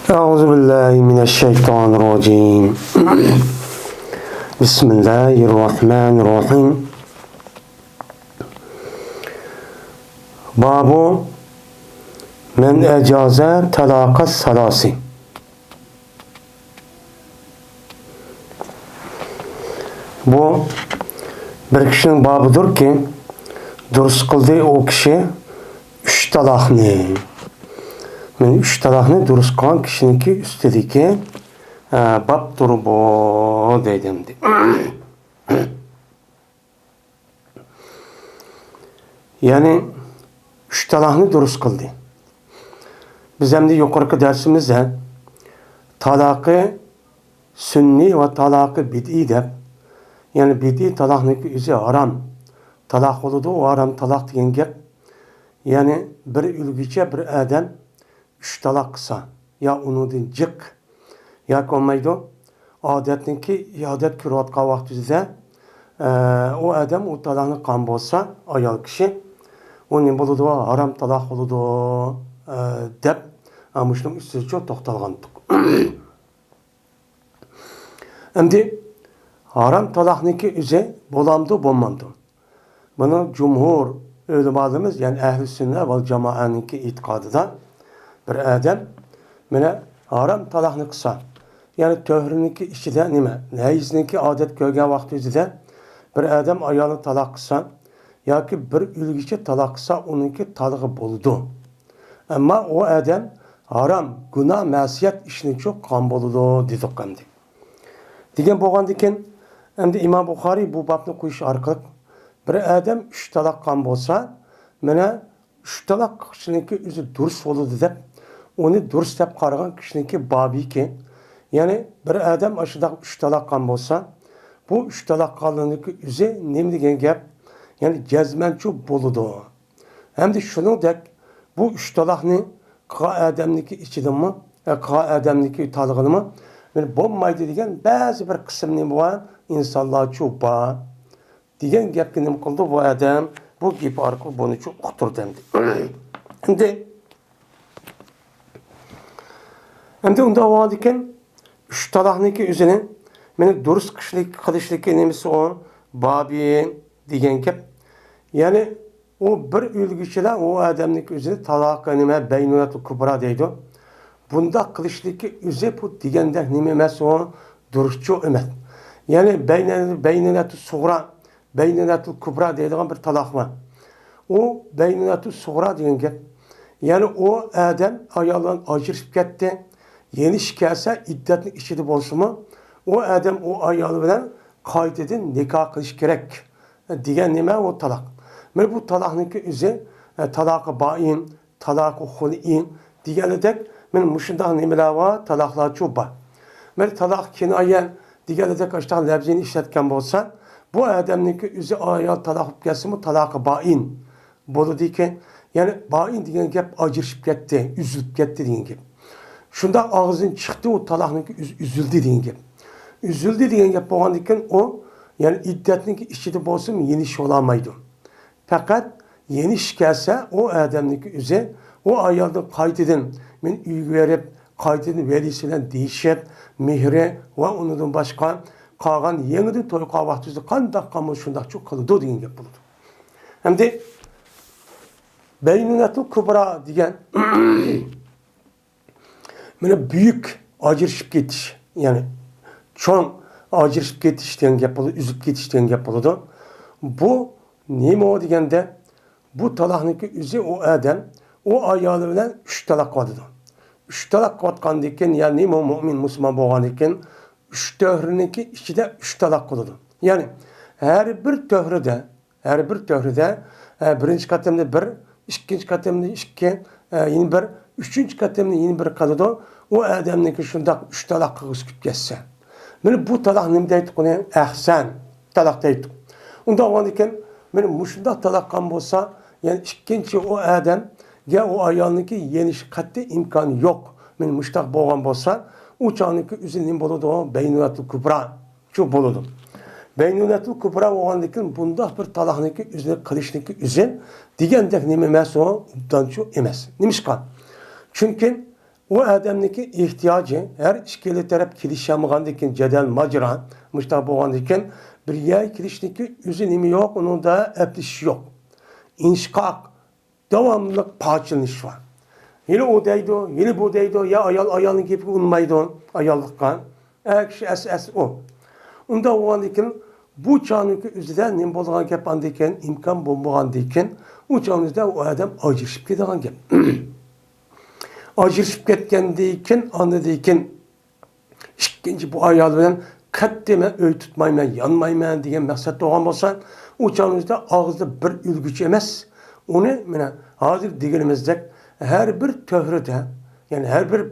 Euzubillahimineşşeytanirracim. Bismillahirrahmanirrahim. Babu men ecaze talakas salasi. Bu bir kişinin babıdır ki durus kıldığı o kişi üç talakını. Men üç talakını durus kılan kişininki üstedeki babdır bu dedim. Yani üç talakını durus kıldı. Biz hem de yukarıki dersimizde talakı sünni ve talakı bid'i de yani bid'i talakniki üzü haram talak oludu, o haram talak degan gap. Yani bir ülgüçe bir adam üç talak kısa ya onudin cık ya olmaydı adetninki adet kürvatka vaktizde o adam o talakını kan bolsa ayal kişi onun buludu haram talak oludu dep amıştım üstüne çok toxtalgandık. Şimdi haram talakniki üzü bolamdı bolmamdı. Bunu cumhur ulemalımız yani ehl-i sünnet vel cemaatninki itikadıda bir adam mene haram talakını kısa. Yani töhrününki içinde nime? Neyizninki adet köygen vakti üzere bir adam ayağını talak kısa. Ya ki bir ülgüçe talak kısa onunki talığı buldu. Ama o adam haram, günah, masiyet işini çok kan buludu dedik hem de. Digen boğan diken hem de İmam Bukhari bu babını koyuş arkalık. Bir adam üç talak kan bolsa mene üç talak kişininki üzü durs oludu dep onu durs dep qaragan kişininki babi ki yani bir adam aşıda üç talak kan bolsa bu üç talak kanlığındaki üzü nem degen gap yani cezmençu boludu. Hem de şunun dek bu üç talakni qa adamniki içide mi qa adamniki talığını mı yani bommaydı degen bazı bir kısımni bu insanlar çupa diyen gap ki nem kıldı bu adam bu gibi arka bunu çok kutur demdi. Hem de onda o diken üç talakniki üzerine meni durus kılışlık nemisi o babi diyen gap yani o bir ülgüçüler o adamniki üzerine talak neme beynunatı kubra deydi. Bunda kılışlık üzerine bu digende nememesi o durusçu ümet. Yani beynunatı suğra beynunatı kubra deydiğin bir talak var. O beynunatı suğra diyen gap yani o adam ayağından acırıp gitti. Yeni şikayetse iddetin içinde bolsun mu? O adam o ayağı bilen kaydedin nikah kılış gerek. Diyen neme o talak. Men bu talakniki üzü talakı bain, talakı hul'in diyen dek men muşundan nemeler var talaklar çoba. Men talak kinayen diyen dek açtan lebzini işletken bolsa bu adamniki üzü ayağı talak gelsin mi talakı bain. Bolu diken yani bain diyen gap acırıp gitti, üzülüp gitti diyen gap. Şunda ağzın çıktı o talakniki üzüldü diyen gap. Üzüldü diyen gap boğan diken o yani iddetniki içinde bolsun yeni iş olamaydı. Fakat yeni iş gelse o adamniki üzü o ayalda kaydedin men üy verip kaydedin velisiyle değişip mihre ve ondan başka kalan yeniden toy kavahtızı kandak kamu şunda çok kalıdı diyen gap buldu. Hem de Beynunatı kubra diyen böyle büyük acırışıp getiş yani çok acırışıp getiş diyen yapıldı, üzüp getiş diyen yapıldı. Bu neymi o diyende bu talakniki üzü o adam o ayağı bilen üç talak vardı. Üç talak vatkan diken yani neymi o mümin Müslüman boğan diken üç töhrününki içinde üç talak oldu. Yani her bir töhrüde birinci katemde bir İkinci katemde iki, yeni bir, üçüncü katemde yeni bir kalıdı. O adamniki şunda üç talak kıskıp geçse. Böyle bu talak ne deydik ona? Ehsen talak deydik. Onda o andiken benim muşunda talak kan bolsa yani ikinci o adam ya o ayağındaki yeni katte imkanı yok. Benim muştak boğan bolsa o çağındaki üzerinin boludu o beynunatı kubra. Şu boludu. Beynunatı kubra oğanlıkın bunda bir talakniki üzerine kılışniki üzerine digendek nememesi o ubdançu emez. Nimişkan. Çünkü o adamniki ihtiyacı her ikili taraf kilişamıgandikin cedel macera müştah boğandikin bir yer kilişteki üzünümü yok, onun da epliş yok. İnşkak, devamlı parçalış var. Yine o deydo, yine bu deydo, ya ayalın gibi unmaydı ayallıkkan. Ekşi es o. Onda o andikin bu çağınki üzüden nem bolğan gep andikin, imkan bulmağan dikin, o çağınızda o adam acırışıp gidiyorgan gep. Acırışıp ketkendikin, andikin, ikinci bu ayal bilen katteme öy tutmayman, yanmayman diyen maksat doğan bolsa, o çağınızda ağızda bir ülgüç emez. Onu mene hazır diğerimizdek her bir töhrüde, yani her bir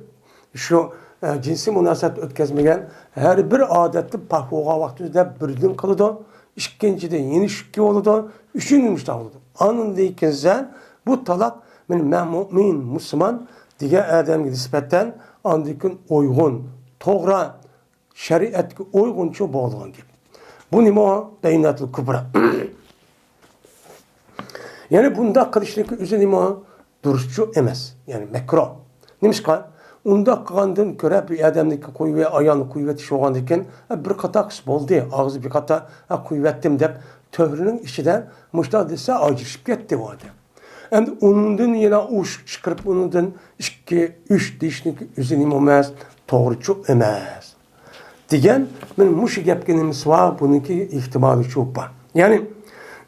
şu cinsi münasebet ötkezmegen her bir adetli parhoğa vaktinde birden kılıdı, ikincide yeni şükki oludu, üçüncü de oludu. Anındayken sen bu talak men mümin, Müslüman diye adamga nispetten andikin uygun, toğra, şeriatga uygunça bo'lgan gap. Bu nima baynatul kubra. Yani bunda qilishlik o'zi nima duruşçu emas, yani mekruh. Nimishqa? Unda qilgandan ko'ra bir odamniki qo'yib ayolni qo'yib etish bo'lgan ekan, bir qator qis bo'ldi, og'zi bir qator qo'yib etdim deb to'g'rining ichidan mushtaq desa ajrashib ketdi bu odam. Endi undan yana ush chiqarib undan 2, 3 deyishniki o'zi nima emas, to'g'richu emas. Degan, men mush gapga nimasi bor, buniki ehtimoli ko'p bor. Ya'ni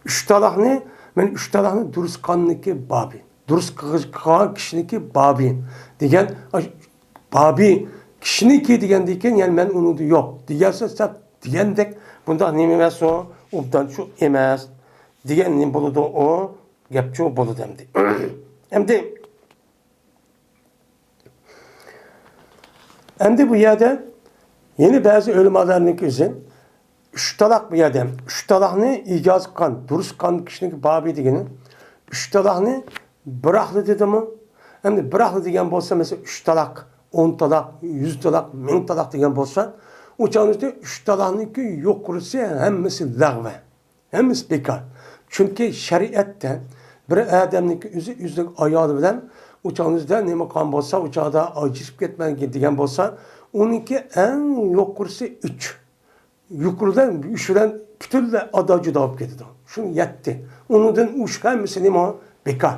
3 talaqni men 3 talaqni durust qilganniki babi. Durust qilgan kishiniki babi. Degan babi kishiniki degandan yani men uni yo'q. Degansa sap degandek bunda nima emas o, obdan shu emas. Degan nima bo'ladi o, gapchi bo'ladi endi. Endi bu yerda yeni bazı ölümalarının için 3 talak bir adam. 3 talakını icaz qilgan, durust qilgan kishiniki babi degani 3 talakını bıraktı dedi mi? Endi bıraktı degan bo'lsa, mesela 3 talak, 10 talak, 100 talak, 1000 talak degan bo'lsa, o çağınızda 3 talakniki yo'q qilsa, hammasi lag'va. Hammasi bekor. Chunki shariatda bir odamniki o'zining ayoli bilan o çağınızda nima qilgan bo'lsa, o çağda ajrashib ketmagan degan bo'lsa, onunki en yo'q qilsa 3. Yukarıdan 3'den bütünle ada juda olib ketdi. Şunu yetti. Onundan 3 hammasi nima bekor.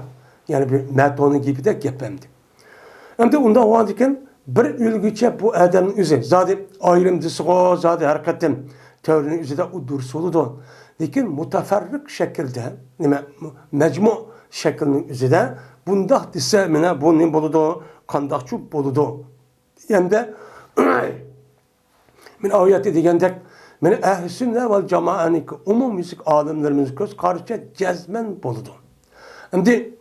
Yani bir metonu gibi de gapemdi. Hem de onda o andiken bir ülgüçe bu adamın üzeri. Zaten ayrımcısı o, zaten hareketin teorinin üzerinde o dursulu da. Lakin mutaferrik şekilde, mecmu şeklinin üzerinde bunda dise bu ne boludu, kandakçı boludu. Yani de min ayeti degandek men ehli sünnet vel cemaatniki umum müzik alimlerimiz göz karşı cezmen boludu. Endi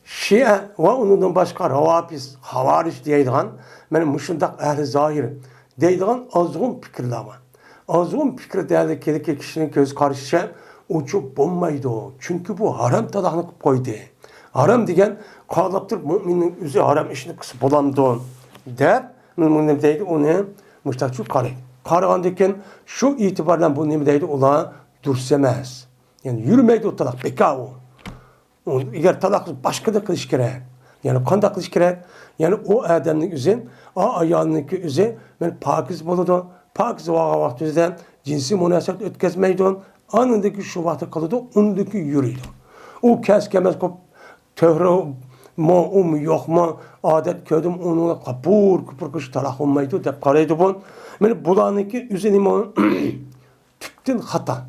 Şia ve onun başka Ravafis, Havariş deydigan, men muşundaq ehli zahir deydigan azgın fikirler var. Azgın fikir değerli kişinin göz karşı uçup bulmaydı o. Çünkü bu haram talaqını koydu. Haram degen qalaptır müminin üzü haram işini kısıp bulamdı. Der, mümin deydi onu muştaqçı qaraydı. Qaragandeken şu itibarla bu nima deydi ular dursemez. Yani yürümeydi o talaq, bekar o. Eğer talaq başka da kılış gerek. Yani kanda kılış gerek. Yani o adamın üzün, o ayağınınki üzün, ben pakiz boludu. Pakiz vağa vaxtımızda cinsi münasebet ötkezmeydi. Anındaki şu vaxtı kalıdı, ondaki yürüydü. O keskemez kop, töhre mu yok mu, adet köydüm onunla kapur kış talaq olmaydı, dep qaraydı bu. Yani bulanınki üzün nima tüptün hata.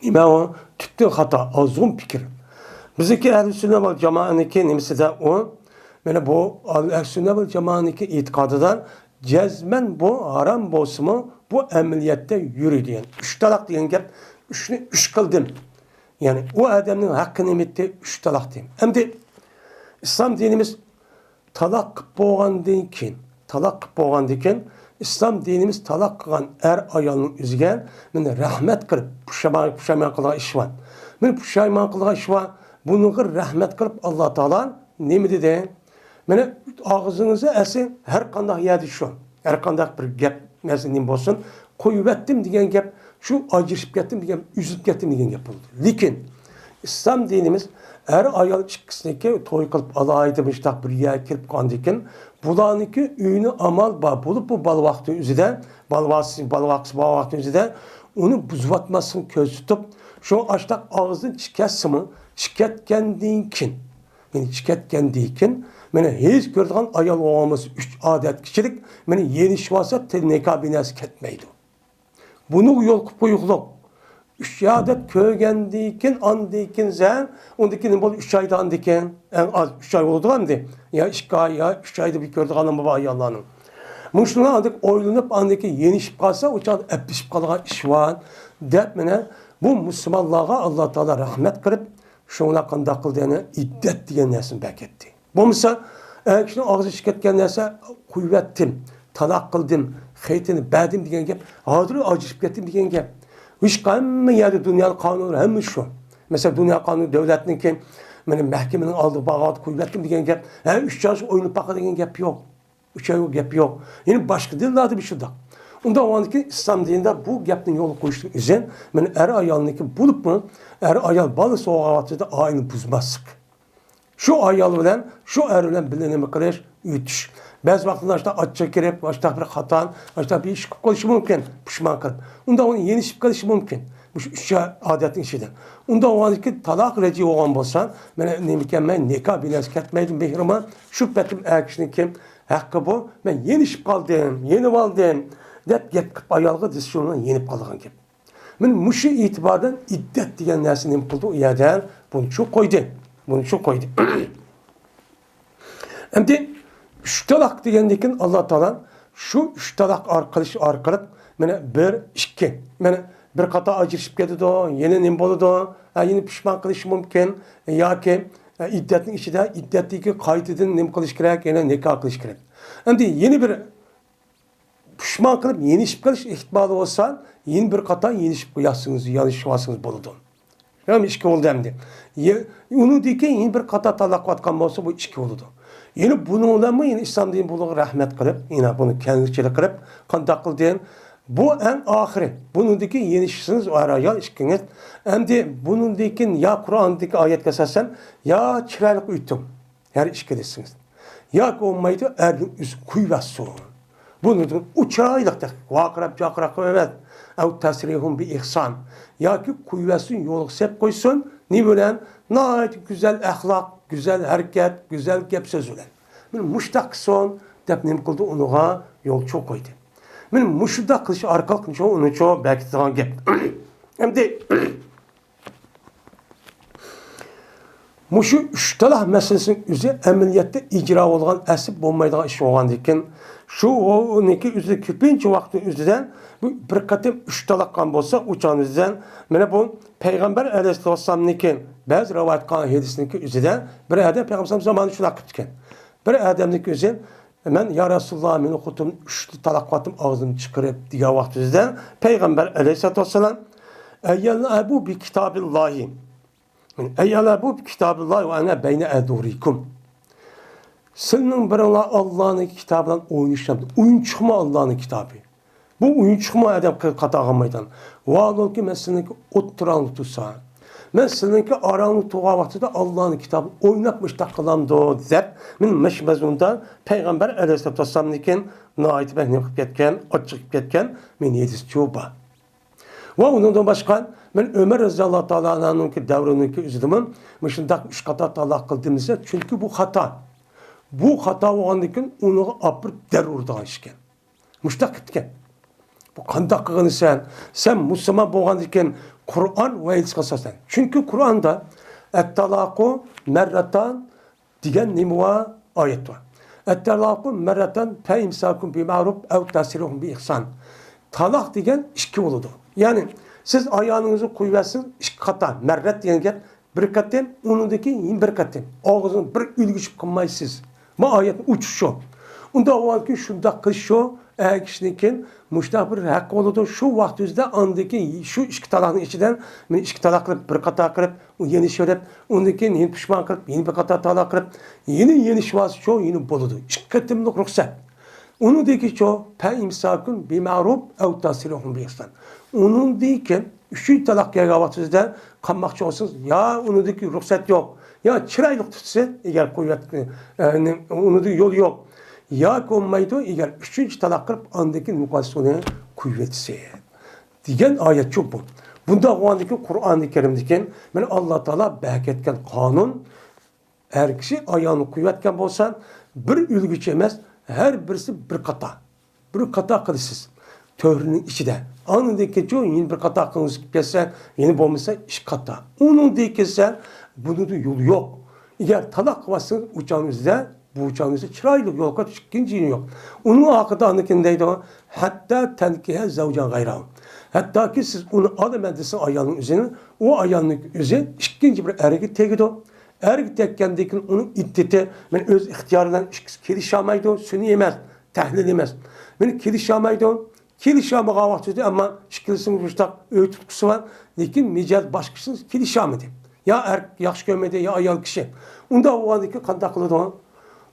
Nima o? Tüptün hata, azgın fikir. Bizdeki ehl-i sünnet vel cemaatniki nimisi de o. Yani bu ehl-i sünnet vel cemaatniki itikadıdan cezmen bu haram bolsumu bu emniyette yürüdü. Yani 3 talak diyen gap, 3 kıldım. Yani o adamın hakkını emetti 3 talak diyeyim. Hem de İslam dinimiz talak boğandan keyin, İslam dinimiz talak kılgan er ayolning o'ziga meni rahmat qilib pushayman qilgan ish bor. Men pushayman qilgan ish bor. Bunga rahmat qilib Alloh taolo nima dedi? Meni og'zingizni asi har qanday yerda shu. Har qanday bir gap nasim bo'lsin, qo'yib etdim degan gap, shu ajrashib ketdim degan, üzüp ketdim degan gap bo'ldi. Lekin İslam dinimiz er ayol ikkisini to'y qilib alaydi müştaq bir yerga kirib qolgandan bularniki uyini amal bor bo'lib bu bal vaqti o'zida bal vaqti o'zida uni buzvatmasini ko'z tutib shu ashtaq og'zini chikasimi chikatgandan keyin yani chikatgandan keyin mana hech ko'radigan ayol o'g'imiz 3 odat kishilik mana yenishib olsa til nikoh binasi ketmaydi. Buni yo'l qilib qo'yuqliq. 3 odat ko'rgandan keyin ondan keyin sen undan keyin bo'ldi 3 oydan ondan keyin en az 3 oy bo'ldi endi. Ya 2 oy ya 3 oyda bir ko'radiganim bu ayollarning. Muşlular ancak oylanıp andaki yenişip kalsa o çağda epişip kalgan iş var. Dep mene bu Müslümanlığa Allah Teala rahmet kırıp şuna kandak kıldığını iddet diyen nesin beketti. Bu misal kişinin ağzı şirketken nese kuvvettim, talak kıldım, xeytini bədim diyen gep, hazır acışıp gettim diyen gep. Hiç kalmı yerde dünyanın kanunu hem şu. Mesela dünya kanunu devletinin ki benim mahkemenin aldığı bağat kuvvettim diyen gep, 3 yaş oyunu baka diyen gep yok. 3 ay gap yok. Yani başka dillerde bir şey da. Onda o andaki İslam dininde bu gapın yolu koyuştuğu üzerine ben er ayalındaki bulup bunu er ayal balı soğuğatı da aynı buzmazsık. Şu ayal bilen, şu er bilen bilinimi kırış, ütüş. Bazı vaktinde işte açça girip, işte bir hatan, işte bir iş koyuşu mümkün, pişman kırıp. Onda onu yenişip karışı mümkün. Bu üç adetin işidir. Onda o andaki talak reci olan bolsan, ben ne mükemmel nikah bilesi ketmeydim behrima, şüphetim erkişinin kim, hakkı bu, ben yenişip kaldım, yenip aldım. Dep gep ayalgı disyonundan yenip kalgan gep. Ben muşu itibardan iddet diyen nersinin bulduğu yerden bunu çok koydu. Bunu çok koydu. Hem de 3 talak diyendikin Allah Teala şu 3 talak arkalık mene bir iki mene bir kata acırışıp geldi do, yeni nim bolu do, yeni pişman kılış mümkün ya ki iddetin işi de iddetteki kayıtının nim kılış gerek, yine nikah kılış gerek. Hem de yeni bir pişman kılıp yenişip kalış ihtimali olsa yeni bir kata yenişip koyarsınız, yanlış olsınız boludu. Yani işki oldu hem de. Onu diyken yeni bir kata talak vatkan olsa bu işki oldu. Yine bunu olan mı yine İslam dini buluğu rahmet kılıp, yine bunu kendisiyle kılıp, kandak kıldığın bu en ahiri. Bunun diyken yenişsiniz o araya işkiniz. Hem de bunun diyken ya Kur'an'daki ayet kesersen ya çıraylık uyuttum. Her işkidesiniz. Ya olmaydı ergin üst kuyvet soğun. Bunun uçağıylıktır. Vakrab cakrak evet. Ev tesrihum bir ihsan. Ya ki kuvvetsin yolu sep koysun. Ne bilen? Nayet güzel ahlak, güzel hareket, güzel gep söz ulan. Benim muştak son depnim kıldı onuğa yol çok koydu. Benim muşuda kılışı arkalık çoğu onu çoğu belki zaman gep. Hem de muşu 3 talah meselesinin üzeri emniyette icra olan esip olmaydığı iş olan diken şu onunki üzeri küpinci vakti üzerinden bu bir katım 3 talakkan bolsa uçağın üzerinden mene bu Peygamber Aleyhisselam'nınki bazı rivayet kan hadisindeki üzerinden bir adam Peygamber zamanı şuna kıtken bir adamdaki üzerinden hemen ya Resulullah meni okutum 3 talakvatım ağzını çıkarıp diye vakti üzerinden Peygamber Aleyhisselam eyyâlâ bu bi kitabillahi eyyâlâ bu bi kitabillahi ve ana beyne edûrikum. Senin bir Allah'ın kitabından oynayışlam. Oyun çıkma Allah'ın kitabı. Bu oyun çıkma adam katağamaydan. Vaadol ki ben seninki oturanlık tutsa. Ben seninki aranlık tuğa vakti de Allah'ın kitabı oynatmış takılamdı deyip ben meşmezunda Peygamber Aleyhisselam'ın naiti ben yapıp getken, açık getken ben yediz çoğba. Ve ondan başka ben Ömer Raziyallahu Teala'nın ki devrindeki üzülümün mışındak 3 kata talak kıldığımızda çünkü bu hata. Bu hata olandıkken onu apırıp derurda işken. Müştak etken. Bu kandak kığını sen Müslüman boğandıkken Kur'an ve ilişki sen. Çünkü Kur'an'da et-talaku merratan diyen nimuva ayet var. Et-talaku merratan fe imsakun bi ma'ruf ev tasirihum bi ihsan. Talak diyen işki oludu. Yani siz ayağınızı koyuversiniz, işki kata, merret diyen gel, bir katten, onundaki yin bir katten. Ağzını bir ülgüçüp kılmayısınız. Ma ayet uçuşu. Onda o anki şunda kışu, kişinikin müştah bir hakkı oludu. Şu vaktimizde andaki şu işki talağının içinden ben işki talak kırıp, bir kata kırıp, yeni şöyle, ondaki yeni pişman kırıp, yeni bir kata talak kırıp, yeni şivası çoğu yeni boludu. İşki katimlik ruhsat. Onu deki çoğu pe imsakun bi ma'ruf ev tasirihum bi ihsan. Onun deki 3 talak yagavatızda kanmakçı olsunuz. Ya onu deki ruhsat yok. Ya çıraylık tutsa eğer kuvvet onu da yol yok. Ya olmaydı eğer üçüncü talak kılıp andaki mukassonu kuvvetse. Diyen ayet çok bu. Bunda o andaki Kur'an-ı Kerim'deki ben Allah Teala behketken kanun her kişi ayağını kuvvetken olsan bir ülgüç emez her birisi bir kata. Bir kata kılısız. Töhrünün içi de. Anındaki çoğu yeni bir kata kılınız kesse yeni olmasa iş kata. Onun dikese bunun da yolu yok. Eğer talak vasın uçağınızda bu uçağınızda çıraylık yol kat ikinci yok. Onun hakkında anındakindeydi o. Hatta tenkihe zavcan gayram. Hatta ki siz onu adam edilsin ayağının üzerine o ayağının üzerine ikinci bir hareket tekidi o. Hareket tekkendeki onun iddeti ben öz ihtiyarından kelişamaydı sünni yemez. Tahlil yemez. Ben kelişamaydı kelişamı kavaktıydı ama şikilsin müştak öğüt tutkusu var. Lakin mecaz başkasınız kelişamıydı. Ya yaxşı görmedi ya ayal kişi. Onda o andaki kandak kılıdı o.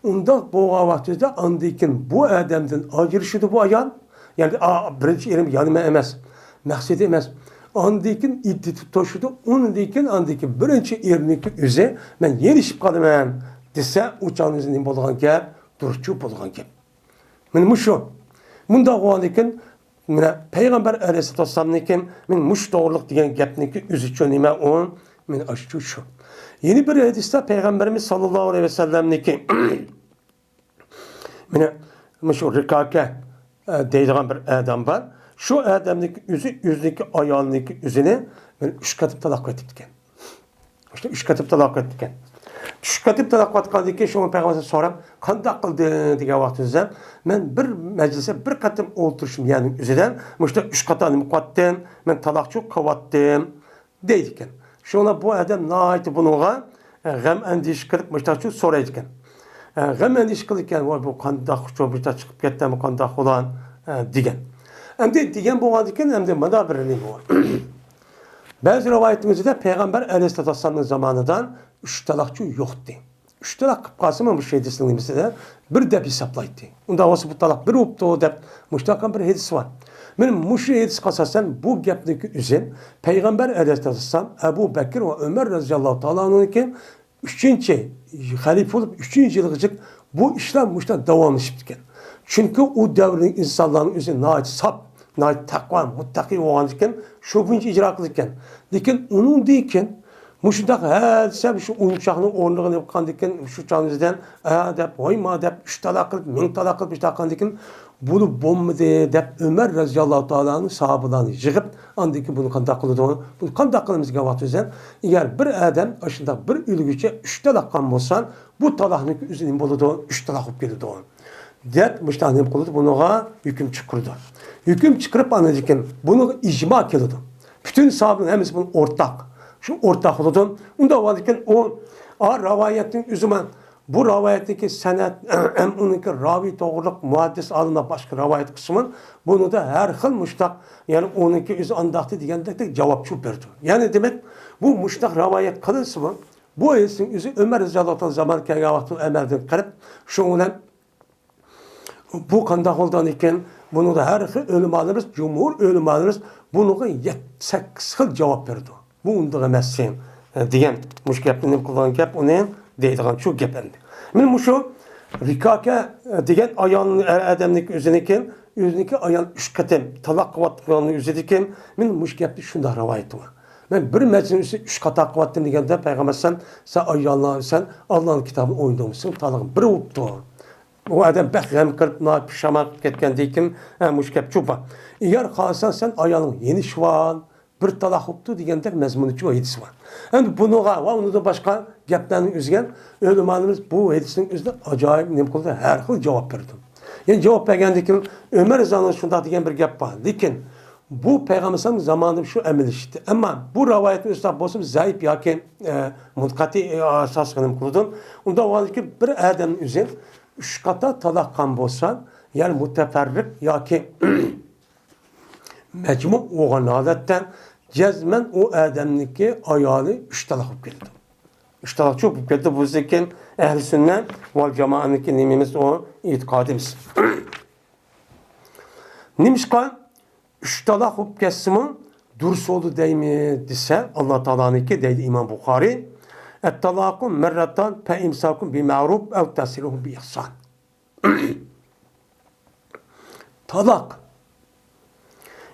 Onda bu kavaktıydı andikin bu adamdan ayrışıdı bu ayal. Yani birinci yerim yanıma emez. Məqsədi emas. Andikin iddi tutuşudu. Onundikin andiki birinci yeriniki üzə mən yerişib qalıman desə uçağınızın ne bolğan gəp, duruşçu bolğan gəp. Mən muşu. Bunda o andikin Peygamber Aleyhisselatü Vesselam'nikin mən muş doğruluk degen gəpniki üzü çönüme on mən aşçı şu. Yeni bir hadiste Peygamberimiz sallallahu aleyhi ve sellem'niki muşu rikake deydiğen bir adam var. Şu adamdaki yüzdeki ayağındaki yüzüne ben üç katıp talak ettikken. İşte üç katıp talak ettikken. Üç katıp talak ettikken şu Peygamber'e soram, kandak kıldı diye vaxtınızda ben bir meclise bir katım oturuşum yani üzerinden. İşte üç katını kattım, ben talak çok kavattım deydikken. Şu ona bu adam ne ait bununla gam endiş kılıp işte çok soraydikken. Gam endiş kılırken bu kandak çok bir çıkıp gitti mi kandak olan diyen. Hem de diyen bu vadiken hem de bana birliği bu. Bazı rivayetimizde Peygamber Aleyhisselatü Vesselam'ın zamanından üç talakçı yoktu. Üç talak kıpkası bir şey desinimizde de bir de hesaplaydı. Onda olsa bu talak bir uptu de müştakan bir hadis var. Benim müşri hadis kasasen bu gepteki üzerine Peygamber Aleyhisselatü Vesselam Ebu Bekir ve Ömer radıyallahu ta'ala anh'ın üçüncü halife olup üçüncü yılgıcık bu işlem müştakan devam etmişken. Çünkü o devrin insanların üzerine nait sap, nait takva, muttaki olanken şokunç icra kılırken. Lakin onun deyken, müştak her sebep şu uyumşağının ornağını yapkan deyken, şu çağınızdan deyip, oyma deyip, üç talak kılıp, min talak kılıp, işte hakan deyken, bunu bomba deyip, Ömer Raziyallahu Teala'nın sahabılarını yığıp, andaki bunu kandak kılıdı onu. Bunu kandak kılımız gavat üzerine, eğer bir adam aşında bir ülgüçe üç talak kan olsan, bu talakın üzerine boludu, üç talak olup gelirdi onu. Diyet müştahinem kılıdı, buna hüküm çıkırdı. Hüküm çıkırıp anlayırken bunu icma kıldı. Bütün sahabının hepsi bunun ortak. Şu ortak oldu. Onda varken o ravayetin üzüme bu ravayetteki senet hem onunki ravi doğruluk muhaddis alına başka rivayet kısmın bunu da her hıl müştak yani onunki üzü andaktı diyende de cevapçı verdi. Yani demek bu müştak rivayet kalırsa mı bu esin üzü Ömer Rıza'dan zaman ki yavaktın emelden kırıp şundan bu kandak oldan iken bunu da her ölüm alırız, cumhur ölüm alırız. Bunu 8 yıl cevap verdi. Bu onda emezsin diyen müşkepini kullanan gep onun deydiğen şu gependi. Benim şu rikake diyen ayağının adamlık üzerindeki ayağın üç katım talak kıvatlarını üzerindeki benim müşkepli şunda rivayeti var. Ben bir meclisi üç kata kıvattım diyende Peygamber sen ayağınla sen Allah'ın kitabını oynamışsın talakın bir uttu. O adam bəxəm qırıb, pişamaq ketken deykim, müşkep çupa. Eğer kalsan sen ayağın yeni şuan, bir talak hoptu diyende mezmunu ki o hedisi var. Yani bunu onu da başka geplerini üzgen, ölümanımız bu hedisinin üzerinde acayip nem kıldı, her hıl cevap verdim. Yani cevap vergendekim, Ömer Rıza'nın şunda diyen bir gep var. Lakin bu Peygamber'in zamanında şu emel işitti. Ama bu rivayetin üstad bozum zayıf ya ki mutkati asas nem kıldım. Onda var ki bir adamın üzerinde üç kata talak kan bolsan, yani müteferrik ya ki mecmu oğan adetten cezmen o adamniki ayağını üç talak olup geldi. Üç talak çok olup geldi. Bu zekin ehl-i sünnet vel cemaatindeki nimimiz o itikadimiz. Nimişkan üç talak olup gelsimin durus oldu deymi dese Allah Teala'nınki deydi İmam Bukhari. Et-talakum merratan fe imsakum bi ma'ruf ev tasrihuhum bi ihsan. Talak.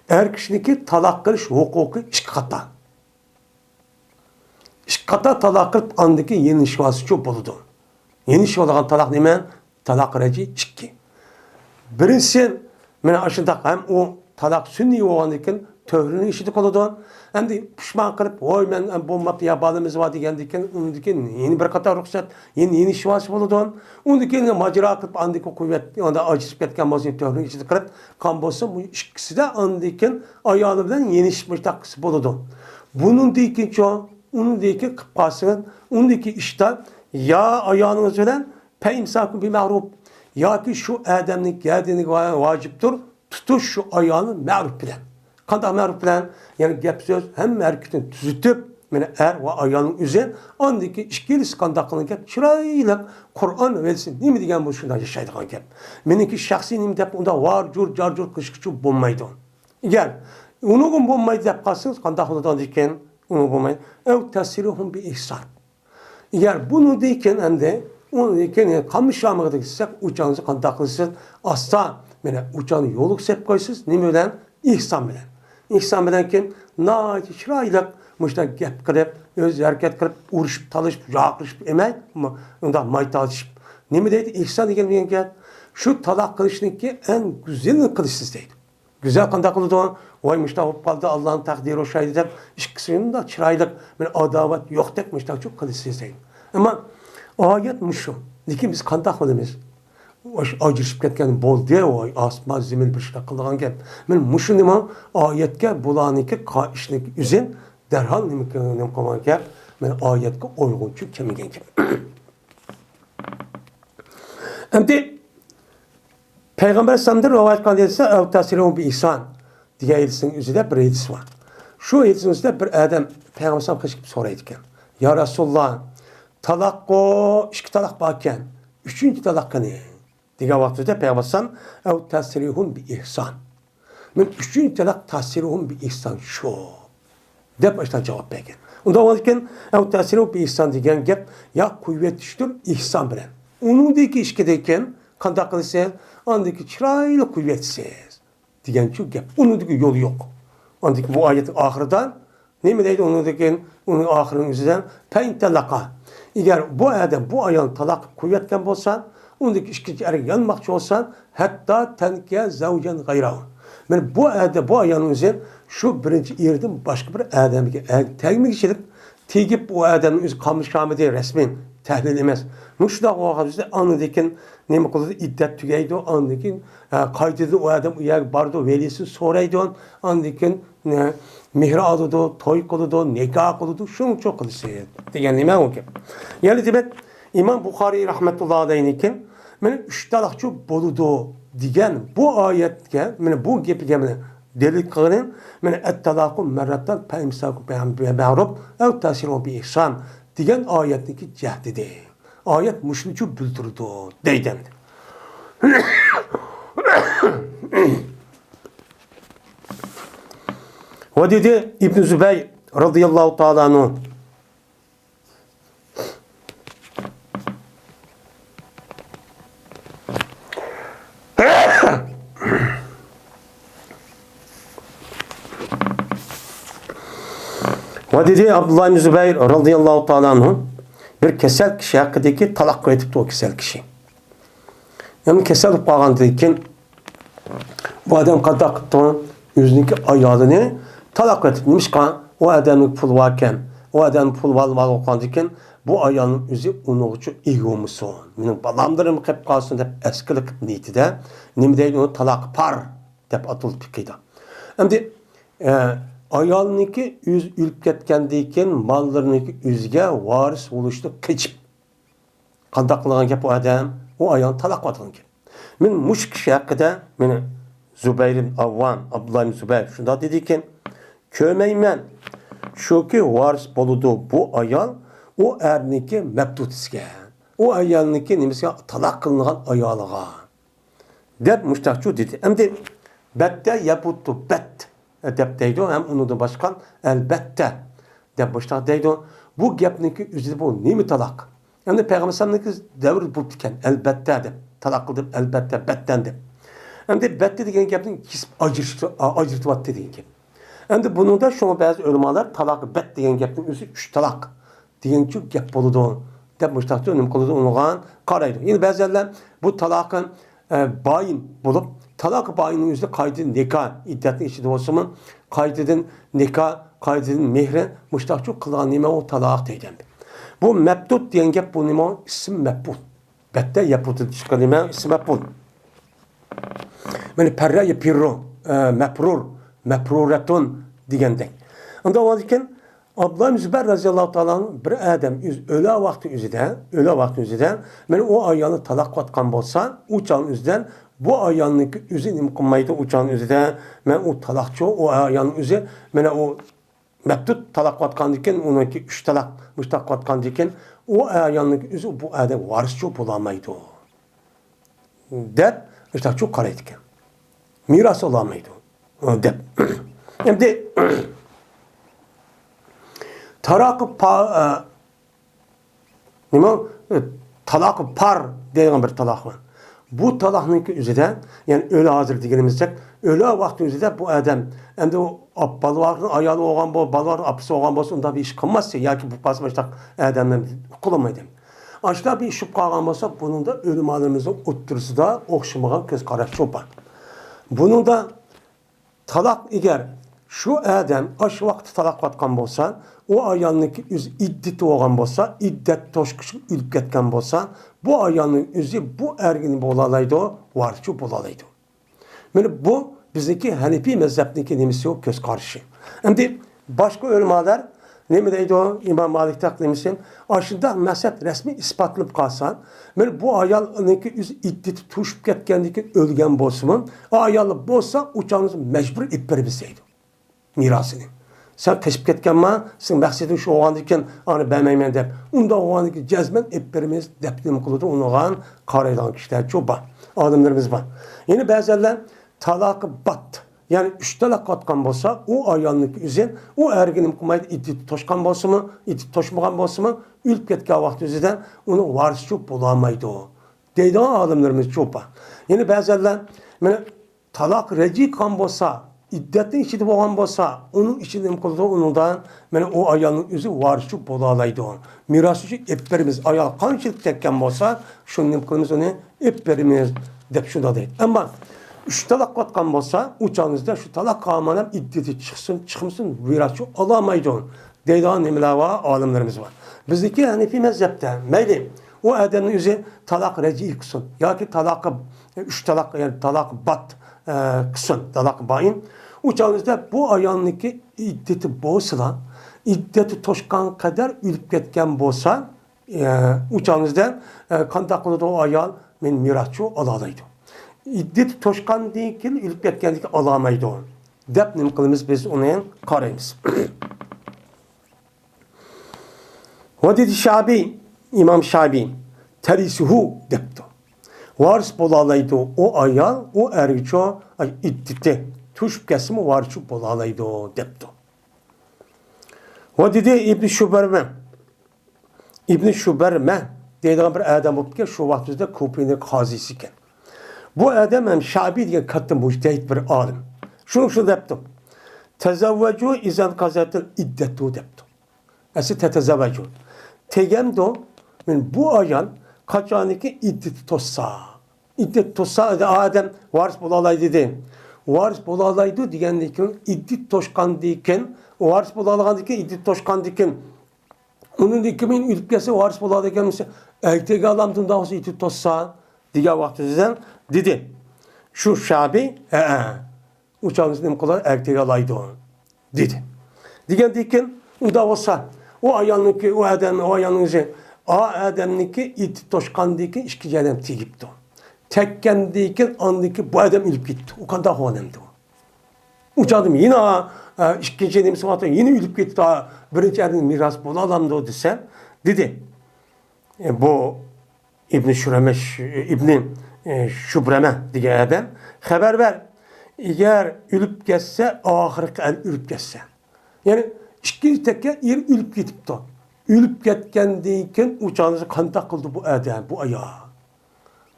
Er kişiniki talak kılış hukuku iki kata. İki kata talak kılıp andaki yeni şivası çok buludu. Yeni şivalıgan talak demen talak reci iki. Birincisi, mene aşında hem o talak sünni olandikin töhrünün işiti koludu. Hem de pişman kılıp, oy men bulmap ya balımız var digendikin, ondikin yeni bir kata ruhsat, yeni şivası buludu. Ondikin macera kılıp andiki kuvvet, onda acısıp ketken bozun töhrünün işiti kılıp, kan bolsa bu ikisi de andikin ayağı bilen yeni şivası buludu. Bunun dikin çoğu, onun dikin kıpkasının, onun dikin işte ya ayağınız bilen pe imsakun bi ma'ruf. Ya ki şu adamın geldiğini vaciptir, tutuş şu ayağını ma'ruf bilen. Kandak ma'ruf bilen, yani gep söz hem erkeğini tüzütüp, yani er ve ayağının üzerine, andaki işkilisi kandakını gep, çırayla Kur'an versin. Ne mi diyen bu şundan yaşaydığı gep. Benimki şahsi ne mi dep, onda var, carcur, kışkıçı bulmaydı. Gel, onu bulmaydı dep kalsınız, kandak odadan diken, onu bulmaydı. Ev tesirihuhum bi ihsan. Eğer bunu deyken hem de onu deyken kamış yağmaya gitsek uçağınızı kandaklısınız. Asla yani uçağını yoluk sep koysunuz. Ne bilen? İhsan bilen. İhsan bilen ki naati şirayla müşte gep kırıp, öz hareket kırıp, uğraşıp, talışıp, yağışıp, emek onda mayta alışıp. Ne mi deydi? İhsan diyen şu talak kılışındaki en güzel kılışsız deydi. Güzel kandaklı doğan, oymuş da hoppalda Allah'ın takdiri o şahit edip, işkisinin de çıraylık, yani adavat yok tekmiş da çok kılıçsız değil. Ama ayet mi şu? Dikin biz kandakladığımız, acırışıp ketken bol diye o asma zemin bir şey kıldıgan gel. Ben muşu nima ayetke bulanike kaişlik üzün derhal nimekenim koman gel. Ben ayetke uygunçu kemigen gel. Hem de Peygamber Sallallahu rivayet kaldıysa ev tasirun bi ihsan diye hadisinin üzerinde bir hadis var. Şu hadisin üzerinde bir adam Peygamber Sallallahu aleyhi soraydı ki ya Resulullah talak iki talak bakken üçüncü talak ne? Diye vakitte Peygamber Sallallahu ev tasirun bi ihsan. Men üçüncü talak tasirun bi ihsan şu. Dep baştan cevap verken. Onda varken ev tasirun bi ihsan diyen gep ya kuvvet düştür ihsan bilen. Onun deki işkedeyken kandak kılırsa andaki çırayla kuvvetsiz. Diyen şu gep. Onun deki yolu yok. Andaki bu ayetin ahırdan ne mi deydi onun deki onun ahırının üzerinden peyntelaka. Eğer bu adam bu ayağın talak kuvvetken olsa ondaki işkence erek yanmakçı olsa hatta tenke zavcen gayrahu. Yani bu adam bu ayağın üzerinde şu birinci yerden başka bir adam teknik kişilik tegip o adamın üzerinde kalmış kâmedi resmen tahlil etmez. Müştaq o hadiste anıdaki ne mi kıldı iddet tügeydi o anıdaki kaydetti o adam uyak bardı velisi soraydı o anıdaki mihra alıdı, toy kılıdı, nikah kılıdı, şunu çok kılısı diyen nime o ki. Yani demek İmam Bukhari rahmetullahi aleyhi'nin yani üç talakçı boludu diyen bu ayetke yani bu gibi delil kılın yani et-talakum merratan fe imsakum bi ma'ruf ev tasirun bi ihsan diyen ayetteki cehdidi. Ayet muşnucu bildirdi deyden. Ve dedi İbn Zübeyir radıyallahu ta'ala anhu ve dedi Abdullah ibn Zübeyir radıyallahu ta'ala anhu bir kesel kişi hakkındaki talak etipti o kesel kişi. Yani kesel olup kalgandayken bu adam kadaktan yüzündeki ayağını talak etip demiş ki o adamın pul varken o adamın pul var okandayken bu ayağının yüzü unuğucu iyi olmuşsun. Benim balamlarım hep kalsın hep eskilik niyeti de ne mi değil onu talak par hep atılıp fikirde. Hem de ayağınınki yüz ülüp ketkendeyken mallarınınki yüzge varis oluştu keçip kandaklanan gep o adam o ayağını talak atılın ki. Men muş kişi hakkında meni Zübeyir ibn Avvan Abdullah ibn Zübeyir şunda dedi ki kömeymen şu ki varis boludu bu ayağın o erniki mebdut isken o ayağınınki nemesi talak kılınan ayağlığa dep müştakçu dedi. Hem de bette yaputtu bet dep deydi hem onu da başkan elbette dep başta deydi bu gapniki o'zida bu nima taloq? Endi Peygamber sallamniki davr bo'lib ekan, albatta deb. Taloq qilib albatta battan deb. Endi batta degan gapning kesib ajratyapti degan gap. Endi buningda shunga ba'zi ulamolar taloq bat degan gapning o'zi 3 taloq degancha gap bo'ladi deb mustaqil nima qiladi unga qaraydi. Yine ba'zilar bu taloqni bayin bo'lib, taloq bayinning o'zida qayda nikah iddatning ichida bo'lsa-mi, qaydadan nikah, qaydadan mehri mustaqil qilgan nima o taloq deydi. Bu mabdud degan gap bu nima? Ism mabdud. Batta yapıtı çıkarma ism mabdud. Yani perra yapirro, maprur, mapruratun degandek. Onda o iken Abdullah Zübeyir radıyallahu ta'ala'nın bir adam öyle vakti üzerinde ben o ayağını talak katkan bolsa uçağın üzerinden bu ayağının üzerine imkanmaydı uçağın üzerinde ben o talakçı o ayağının üzerinde ben o mebdut talak katkan diken onunki 3 talak müştak katkan diken o ayağının üzerinde bu adam varisçı bulamaydı dep işte çok karaydıken miras olamaydı dep hem de talak par degan bir talak var. Bu talakniki üzerinde yani öyle hazır degenimizde öyle vakti üzerinde bu adam endi o balvarın ayalı olan bu balvarın apısı olan bolsa onda bir iş kılmazsa ya ki bu pasmaştak adamdan kulamaydı. Aşta bir iş kalgan bolsa bunun da ölüm alımızın otursu da okşamagan göz karaşı var. Bunun da talak eğer şu adam aş vakti talak atkan bolsa o ayağındaki iddeti olan bolsa, iddet toşkuşu ülüp ketken bolsa, bu ayağının üzü bu ergini bolalaydı o, varçı bolalaydı. Yani bu bizdeki Hanefi mezhepteki nemisi o göz karşı. Şimdi başka ölümalar, ne mi deydi o İmam Malik takdimişim, aşında mezhep resmi ispatlıp kalsan, yani bu ayağındaki üzü iddeti tuşup ketkendeki ölgen bolsumun, o ayağlı bolsa uçağınızı mecbur ipperimizeydi. Mirasını. Sen teşvik etken ma, sen məqsədin şu oğandayken anı bəməymen deyip, onda oğandaki cəzmən epperimiz dəptilim qılıdı, ondan qarayılan kişiler çok var. Adımlarımız var. Yine bəzərlər talaqı bat. Yani 3 talaq qatqan bolsa, o ayağındaki üzən, o erginim qımaydı, iddeti toşqan bolsa mı, iddeti toşmağan bolsa mı, ülp ketken vaxt üzədən onu varisi çok bulamaydı o. Deydi adımlarımız çok var. Yine bəzərlər, talaq reci qan bolsa, İddetin içinde olan bolsa, onun içinde imkanı onundan, yani o ayağının üzü varışçı bolalaydı onu. Mirası için epperimiz ayağı kançılık tekken bolsa, şunun imkanımız onu epperimiz deyip şunda değil. Ama 3 talak katkan bolsa, uçağınızda şu talak kağmanam iddeti çıkmışsın, mirası alamaydı onu. Deydan nemiler var, alimlerimiz var. Bizdeki Hanefi mezhepte, meyli, o adamın üzü talak reci kısın. Ya ki talakı, 3 talak, yani talak bat, kısın, talak bayın. Uçağınızda bu ayağındaki iddeti bolsa, iddeti toşkan kadar ülüp ketken bolsa, uçağınızda kantaklıda o ayağın men mirasçı alalaydı. İddeti toşkan deyken ülüp ketkenlik alamaydı onu. Dep nim kılımız biz onun karayımız. O dedi Şabi, İmam Şabi, terisuhu depti. Varis bolalaydı o ayağın, o ergiço iddeti. Tuş kesimi varçı bolalaydı o depti. O dedi İbn Şuberme dediğim bir adam oldu ki şu vaktimizde Kufi'nin kazisi iken. Bu adam hem Şabi diye kattı müctehit bir alim. Şunu depti. Tezavvecu izan kazatil iddetu depti. Esi tetezavvecu. Tegem de bu ayan kaçaniki iddeti tossa. İddet tossa adam varis bolalaydı dedi. Varis bolalaydı diyendikin iddit toşkan diken, varis bolalagan diken iddit toşkan diken. Onun dikimin ülkesi varis bolalayken mesela erteki alamdın daha olsa iddit toşsa diye vaktizden dedi. Şu Şabi uçağınızın imkaları erteki alaydı onu dedi. Diyen diken da olsa o ayağındaki o ayağınızı adamniki iddit toşkan diken işkici adam tigipti. Tekkendeyken andaki bu adam ülüp gitti. O kadar honemdi o. Uçadım yine işkence edeyim sonra yine ülüp gitti. Daha birinci erinin miras bolu adamdı o dese. Dedi. Bu İbn Şubreme diye adam. Haber ver. Eğer ülüp geçse ahirki el ülüp geçse. Yani işkence tekke yer ülüp gitipti. Ülüp ketkendiğin keyin uçağınızı kandak kıldı bu adam, bu ayağı.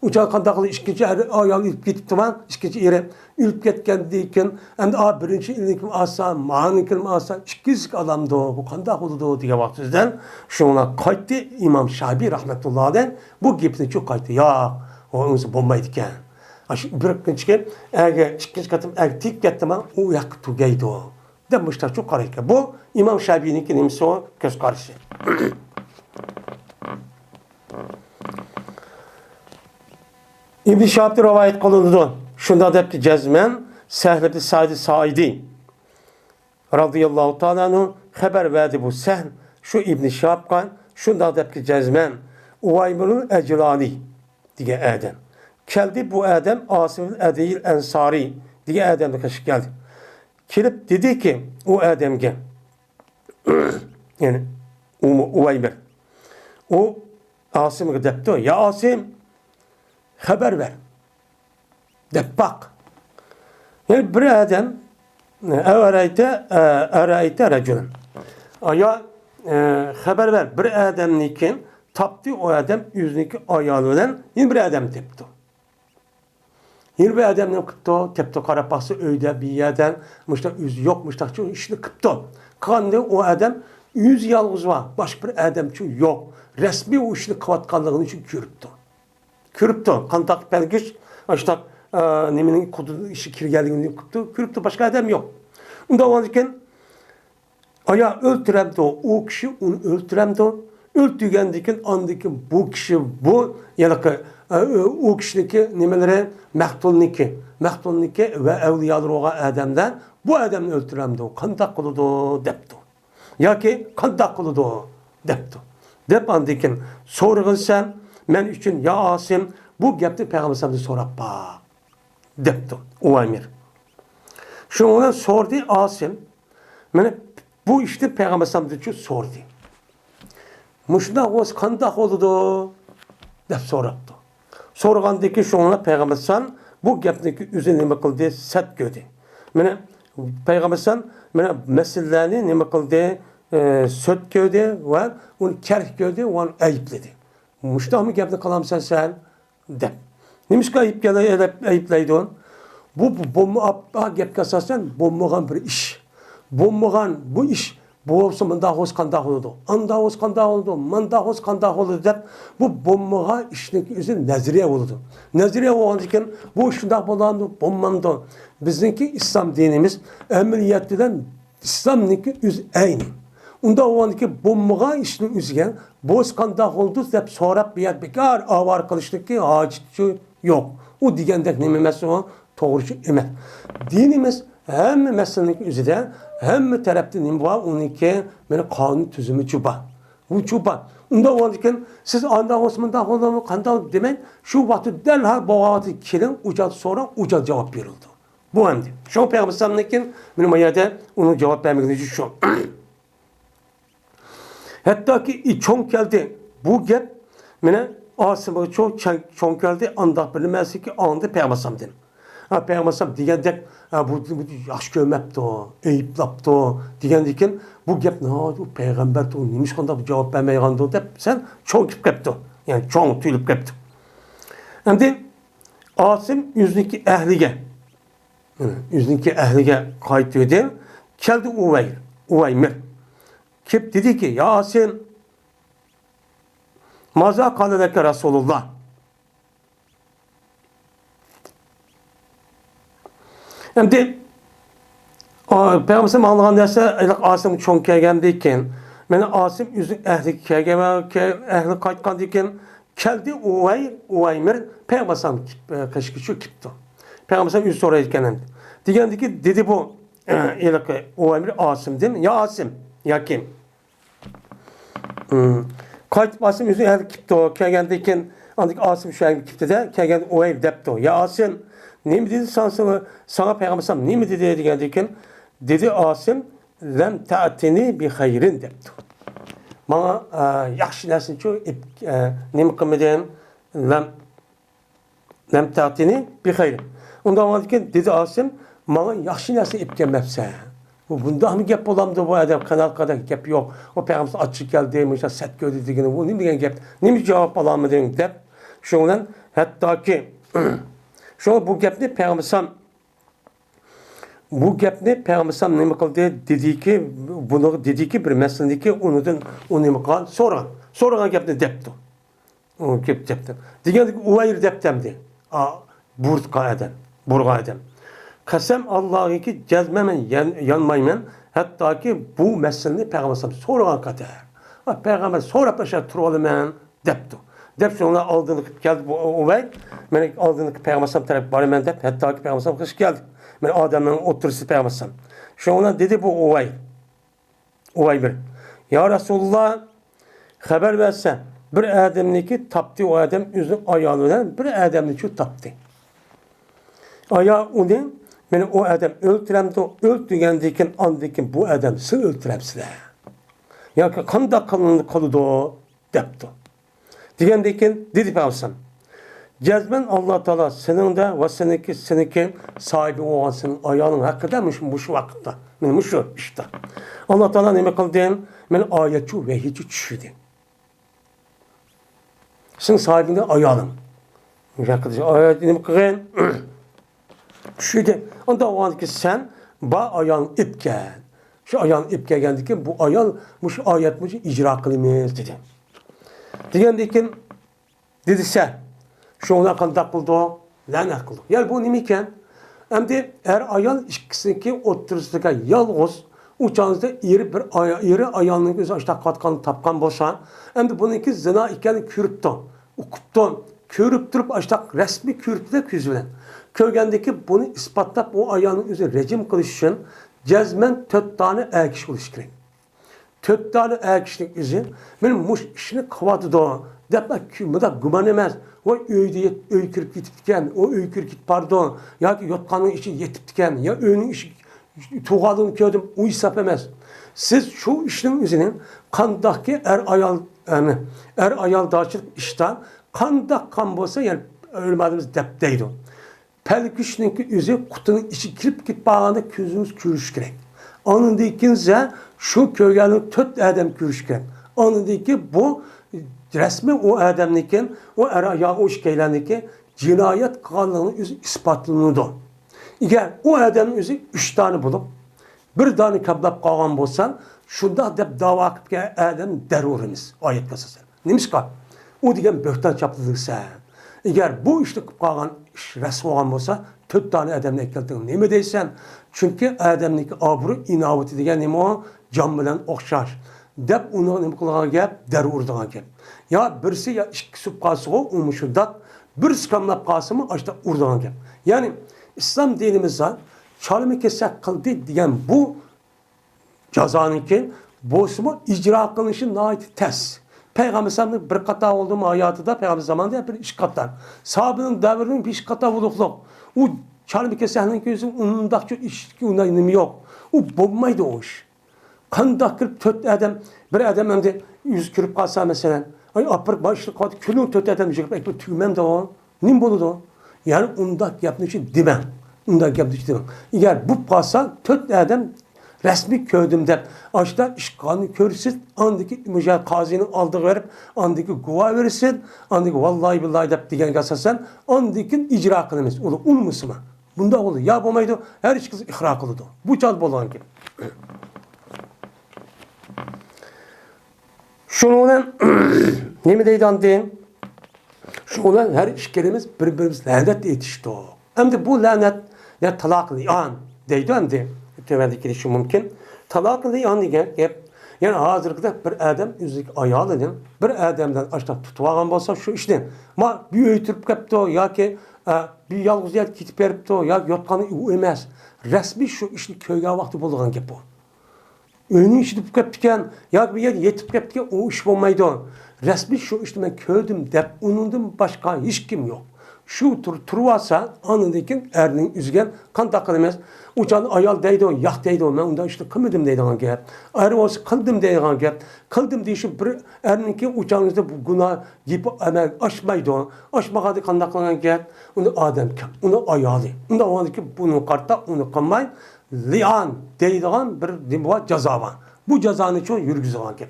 Uçağı kandak kıldı, ikinci ayağı ülüp ketipti var, ikinci yere ülüp ketkendiğin keyin, endi birinci ilinikim asa, mağanikim asa, ikiz adamdı o, bu kandak kıldı o diye vaxtizden, şuna kayıttı İmam Şabi rahmetullah'dan, bu gepini çok kayıttı. Ya, o önce bombaydı iken. Bir günçke, eğer ikinci katım, eğer tik gettim ha, o yak tugaydı o. Demişler çok karayken. Bu İmam Şabi'nin kelimesi o göz karşı. İbn-i Şahab'da rivayet kılındı. Şunda da ki cezmen Sehl ibn Sa'd Sa'idi radıyallahu ta'ala anhu haber verdi bu Sehl şu İbn-i Şahab'dan şunda da ki cezmen Uvaymur'un Eclani diye adam. Geldi bu adam Asif'in Edeyil Ensari diye adamla kaşık geldi. Kelip dedi ki o adamga yani Uvaymir o Asim'e depti. Ya Asim haber ver. Dep bak. Yani bir adam arayte racülün. Ya haber ver. Bir adam nikin taptı o adam yüzüneki ayağından yine bir adam tepti. Yine bir adam ne kıptı? Tepti karapası öyde bir yerden müştak yüz yok müştak çünkü işini kıptı. Kandı o adam yüz yalnız var. Başka bir adam çünkü yok. Resmi o işini kıvatkanlığını için kürüptü. Kürüptü. Kandak belgeç müştak nemenin kudu işi kirgelliğini kıptı. Kürüptü. Başka adam yok. Onda olurken aya öldüremdi o kişi onu öldüremdi. Öldürgendikin andaki bu kişi bu yani o kişideki nemelere mehtulniki ve evliyalar olan adamdan bu adamı öldüremdi o. Kandak kılıdı depti. Ya ki kandak kılıdı depti. Dep andikin sorğunsan men üçün ya Asim bu gepni Peygamber'den sorap bak depti. Uvaymir. Şundan sordu Asim. Mene bu işte Peygamber'den için sordu. Muşda oz kandak oldu dep soraptı. Sorğandaki şonuna Peygamber'den bu gepniki üzerine nima qildi set gördü. Mene Peygamber'den mene meselelerini nima qildi söt gördü ve onu kerh gördü ve onu ayıpladı. Muşda mı gepni qalamsan sen dep. Nimişka ayıplaydı onu? Bu bomba gep kasasan bombagan bir iş. Bombagan bu iş bu olsa manda hoz kandak oldu. Anda hoz kandak oldu. Manda hoz kandak oldu dep bu bombaga işteki üzerine nezriye oldu. Nezriye olurken bu şundak bolandı bommandı. Bizimki İslam dinimiz emniyetliden İslam'nınki üz aynı. Unda olurken bombaga işinin üzgen boz kandak oldu dep sorap bir yer bekar avar kılıştaki hacı yok. O digendek nememesi o doğrucu emek. Dinimiz hem meselenin üzerinde hem taraftan var onunki beni kanun tüzümü çuba. Bu çuba. Unda olurken siz anda Osman'da olduğunu kandan demek şu vakti derhal bu vakti kilin uca sonra uca cevap verildi. Bu hem de. Şu Peygamber'in benim ayada onun cevap vermekten şu. Hatta ki çok geldi bu gep mene Asim'e çok geldi anda bilmesi ki anda Peygamber'in. Peygamber degandek bu yaxshi ko'rmabdi, ayblabdi degandikin bu gap bu payg'ambar nima qanday bu javob bermaygandi deb sen cho'ng kelib qolibdi. Ya'ni cho'ng tuyulib qolibdi. Endi Asim yüzniki ahliga qaytdi. Keldi Uvaymir. Kelib dediki, ya Asim maza qalaka Rasulullah. Endi Peygamber anlagan narsa Asim cho'ng kelgandan meni Asim o'zi ahli kelgan ahli qaytgandan keyin keldi Uvaymir Peygamber qishkichu kipti. Peygamber o'zi so'rayotgan degandiki dedi bu Uvaymir Asim'dim. Ya Asim ya kim? Qaytib Asim o'zi ahli kipti kelgandan keyin andik Asim shu ahli kiptida kelgan Uvaymir debdi. Ya Asim ne dedi sana Peygamber sallam ne dedi degandikin dedi Asim lem ta'tini bi hayrin debdi. Bana yaxshi narsani chu nima qilmadan lem ta'tini bi hayrin. Undan oldin dedi Asim bana yaxshi narsa ib kelmabsan. Bu bunda mı gap olamdı bu adam kanal kadar gap yok. O peygamber açık geldi demiş, set gördü degeni bu ne degan gap. Nima cevap alamedin deb. Şundan hatta ki şu bu gapni peygamber bu gapni peygamber nima qildi dediki bunu dediki bir meseleki onu nima qilgan so'ragan gapni debdi. O gap debdi. Degan u yer debdimdi. Burga adam. Qasam Allah'ki cezmemen yanmayman. Hatta ki bu meseleni peygamber so'ragan kadar. Peygamber so'rab aşağı turolman debdi. Deb sonra aldığını geldi bu olay. Men aldığını peygamber taraf baraman deb hatta ki peygamber kış geldi. Men adamın oturuşu peygamber. Sonra dedi bu olay. Olay bir. Ya Resulullah haber verse bir adamniki taptı o adam yüzü ayağından bir adamniki taptı. Ayağı onu men o adam öldüremdi. Öldürgendikin andikin bu adam siz öldüremsizler. Ya qanday qılıdı debdi. Degendekin dedi peygamber. Cezmen Allah Teala senin de ve seninki sahibi olan senin ayağının hakkıdaymış bu şu vakitte. Benim şu işte. Allah Teala ne kıldı? Men ayetçi ve hiç düşürdü. Senin sahibinde ayağın. Hakkıda ayet ne kılın? Düşürdü. Onda o an ki sen ba ayağın ipken. Şu ayağın ipken geldi bu ayağın bu şu ayet bu icra kılımız dedi. Degendekin dedi sen. Şuna kandak kıldı, lanet kıldı. Yani bu neyken? Hem de her ayağın ikisindeki oturuştaki yalğız uçağınızda iri ayağının gözü açta katkanı tapkan bolsa, hem de bununki zina iken kürüptü. Ukuptu. Körüp durup açta resmi kürüptü küzülen. Kögendeki bunu ispatlap o ayağının üzerine rejim kılış için cezmen 4 tane erkiş kılış gerek. 4 tane erkişlik izin benim muş işini kavadı da demek ki bu da güman emez. O öyde öykürüp gitipken, o öykürüp git pardon. Ya ki yotkanın işi yetipken, ya öyünün işi tuğalını gördüm, o hesap emez. Siz şu işin üzerinin kandaki er ayal dağçılık işten kandak kan bolsa yani ölmediğimiz depteydi. Pelküşününki üzeri kutunun içi kirip git bağında közümüz kürüş gerek. Anında ikinze şu köygenin 4 adam kürüş gerek. Anında ki bu resmi o adamnikin, o ayağı o işkeylendeki cinayet kanunun ispatlanıyordu. Eğer o adamın yüzü 3 tane bulup, bir tane kablap kalgan bolsan, şunda dep dava akıp ki adam derurimiz ayet kasası. Neymiş ka? O degen böhtan çaplıdırsa. Eğer bu işte kalgan iş resmi olan bolsa, 4 tane adamını ekleldin. Ne mi deysen? Çünkü adamniki abru inavati degen neymi o? Cam bilen okşar. Dep onu neymi kılgan gep, derurdan gep. Ya birisi ya ikisi kalsı o umuşudat, birisi kamlap kalsı mı işte urdan gep. Yani İslam dinimizde çalımı kesek kıldı diyen bu cezanınki bozumu icra kılışı nait ters. Peygamber zamanında bir kata oldu mu hayatı da Peygamber zamanında bir iş katar. Sahabenin devrinin bir iş kata bulukluk. O çalımı kesenin gözü onundaki işki onayınımı yok. O bulmaydı o iş. Kandak kırıp 4 adam, bir adam hem de yüz kırıp kalsa mesela. Ay apır başlı kaldı, külün 4 adam yiyecek. Belki tüymem de o. Nim bolu da o. Yani ondak yaptığı için demem. Ondak yaptığı için demem. Eğer bu kalsa 4 adam resmi köydümde açta işgalini körürsün, andaki mücadele kazinin aldığı verip, andaki guva verirsin, andaki vallahi billahi deyip diyen kasasan, andaki icra kılınız. Olur, unmusun. Bunda olur. Ya bulmaydı, her iş kız ihra kıldı. Bu çal bolan gibi. Şunun ne mi deydi andayım? Şunun her işlerimiz birbirimiz lanet yetişti. Hem de bu lanet ne talak liyan deydi hem de tövbedeki şu mümkün. Talak liyan diye hep yani hazırda bir adam yüzük ayağıyla bir adamdan aşağı tutulan bolsa şu işte ma bir öğütüp kaptı ya ki bir yalnız yer gidip veripti ya yotkanı emez. Resmi şu işni köyge vakti bulduğun gibi bu. Önün işitip kaptıken ya bir yer yetip kaptıken o iş olmaydı. Resmi şu işte ben köydüm dep unundum başka hiç kim yok. Şu turvasa anındaki erning üzgen kan takılmaz. Uçan ayal deydi o, yak deydi o. Ben onda işte kılmadım deydiğin gap. Ayrı olsa kıldım deydiğin gap. Kıldım deyişi bir erninki uçağınızda bu günah gibi emek aşmaydı o. Aşmakadı kan takılan gap. Onu adam kim? Onu ayalı. Onda o ki bunu kartta onu kanmay. Lian deydiğin bir ceza var. Bu cezanın için yürgüzülen gap.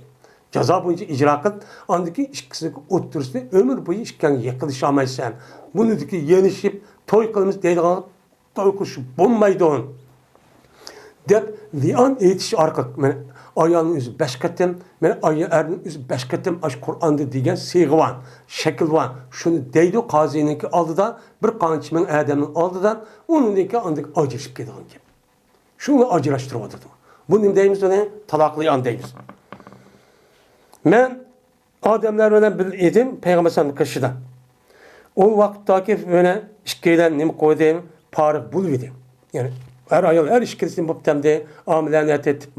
Ceza boyunca icra kıl. Andaki işkisini oturursun. Ömür boyu işken yakılışamaysan. Bunu ki yenişip toy kılımız deydiğin toy kuşu bulmaydı on. Dep lian eğitiş arka. Men ayağının yüzü beş katım. Men ayağının yüzü beş katım. Aş Kur'an'da diyen seygi var. Şekil var. Şunu deydi kazininki aldıdan bir kançımın adamın aldıdan onundaki andık acırışıp gidiyor ki. Şunu acılaştırmadı. Bunu deyimiz ne? Talaklıyan deyimiz. Men adamlar bilen bir edim Peygamber sallallahu karşıda. O vakittaki böyle işkeyden nemi koyduğum parı buluverdim. Yani her ayol her işkesini bu temde amelanet etip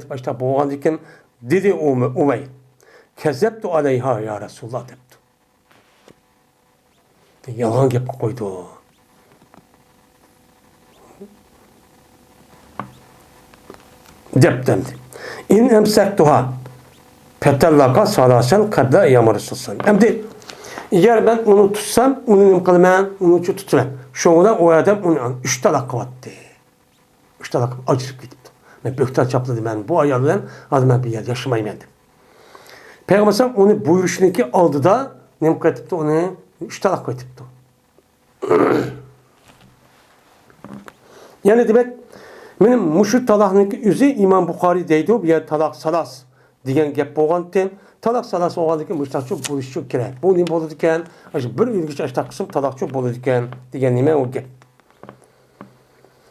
başta boğan diken dedi Umey. Kezzeptu aleyha ya Resulullah deptu. Yalan yapıp koydu. Deptemdi. İn emsektuha petellaka salasen kadla eyyamı Resulullah. Hem de eğer ben onu tutsam, onu kılmayan, onu tutulan. Şoğuna o adam onu 3 talak kavattı. 3 talak acırıp gitti. Ben bökten çapladım ben bu ayarlayan adamlar bir yer yaşamayım dedim. Peygamber onu buyuruşundaki aldı da nem katıptı onu 3 talak katıptı. Yani demek benim muşu talakniki üzü İmam Bukhari deydi bir yer talak salas diyen gep boğanten talak salas oğandaki muştakçı buluşçu kere. Bu ne bolu diken bir ilginç açta kısım talakçı bolu diken diyen nime o gep.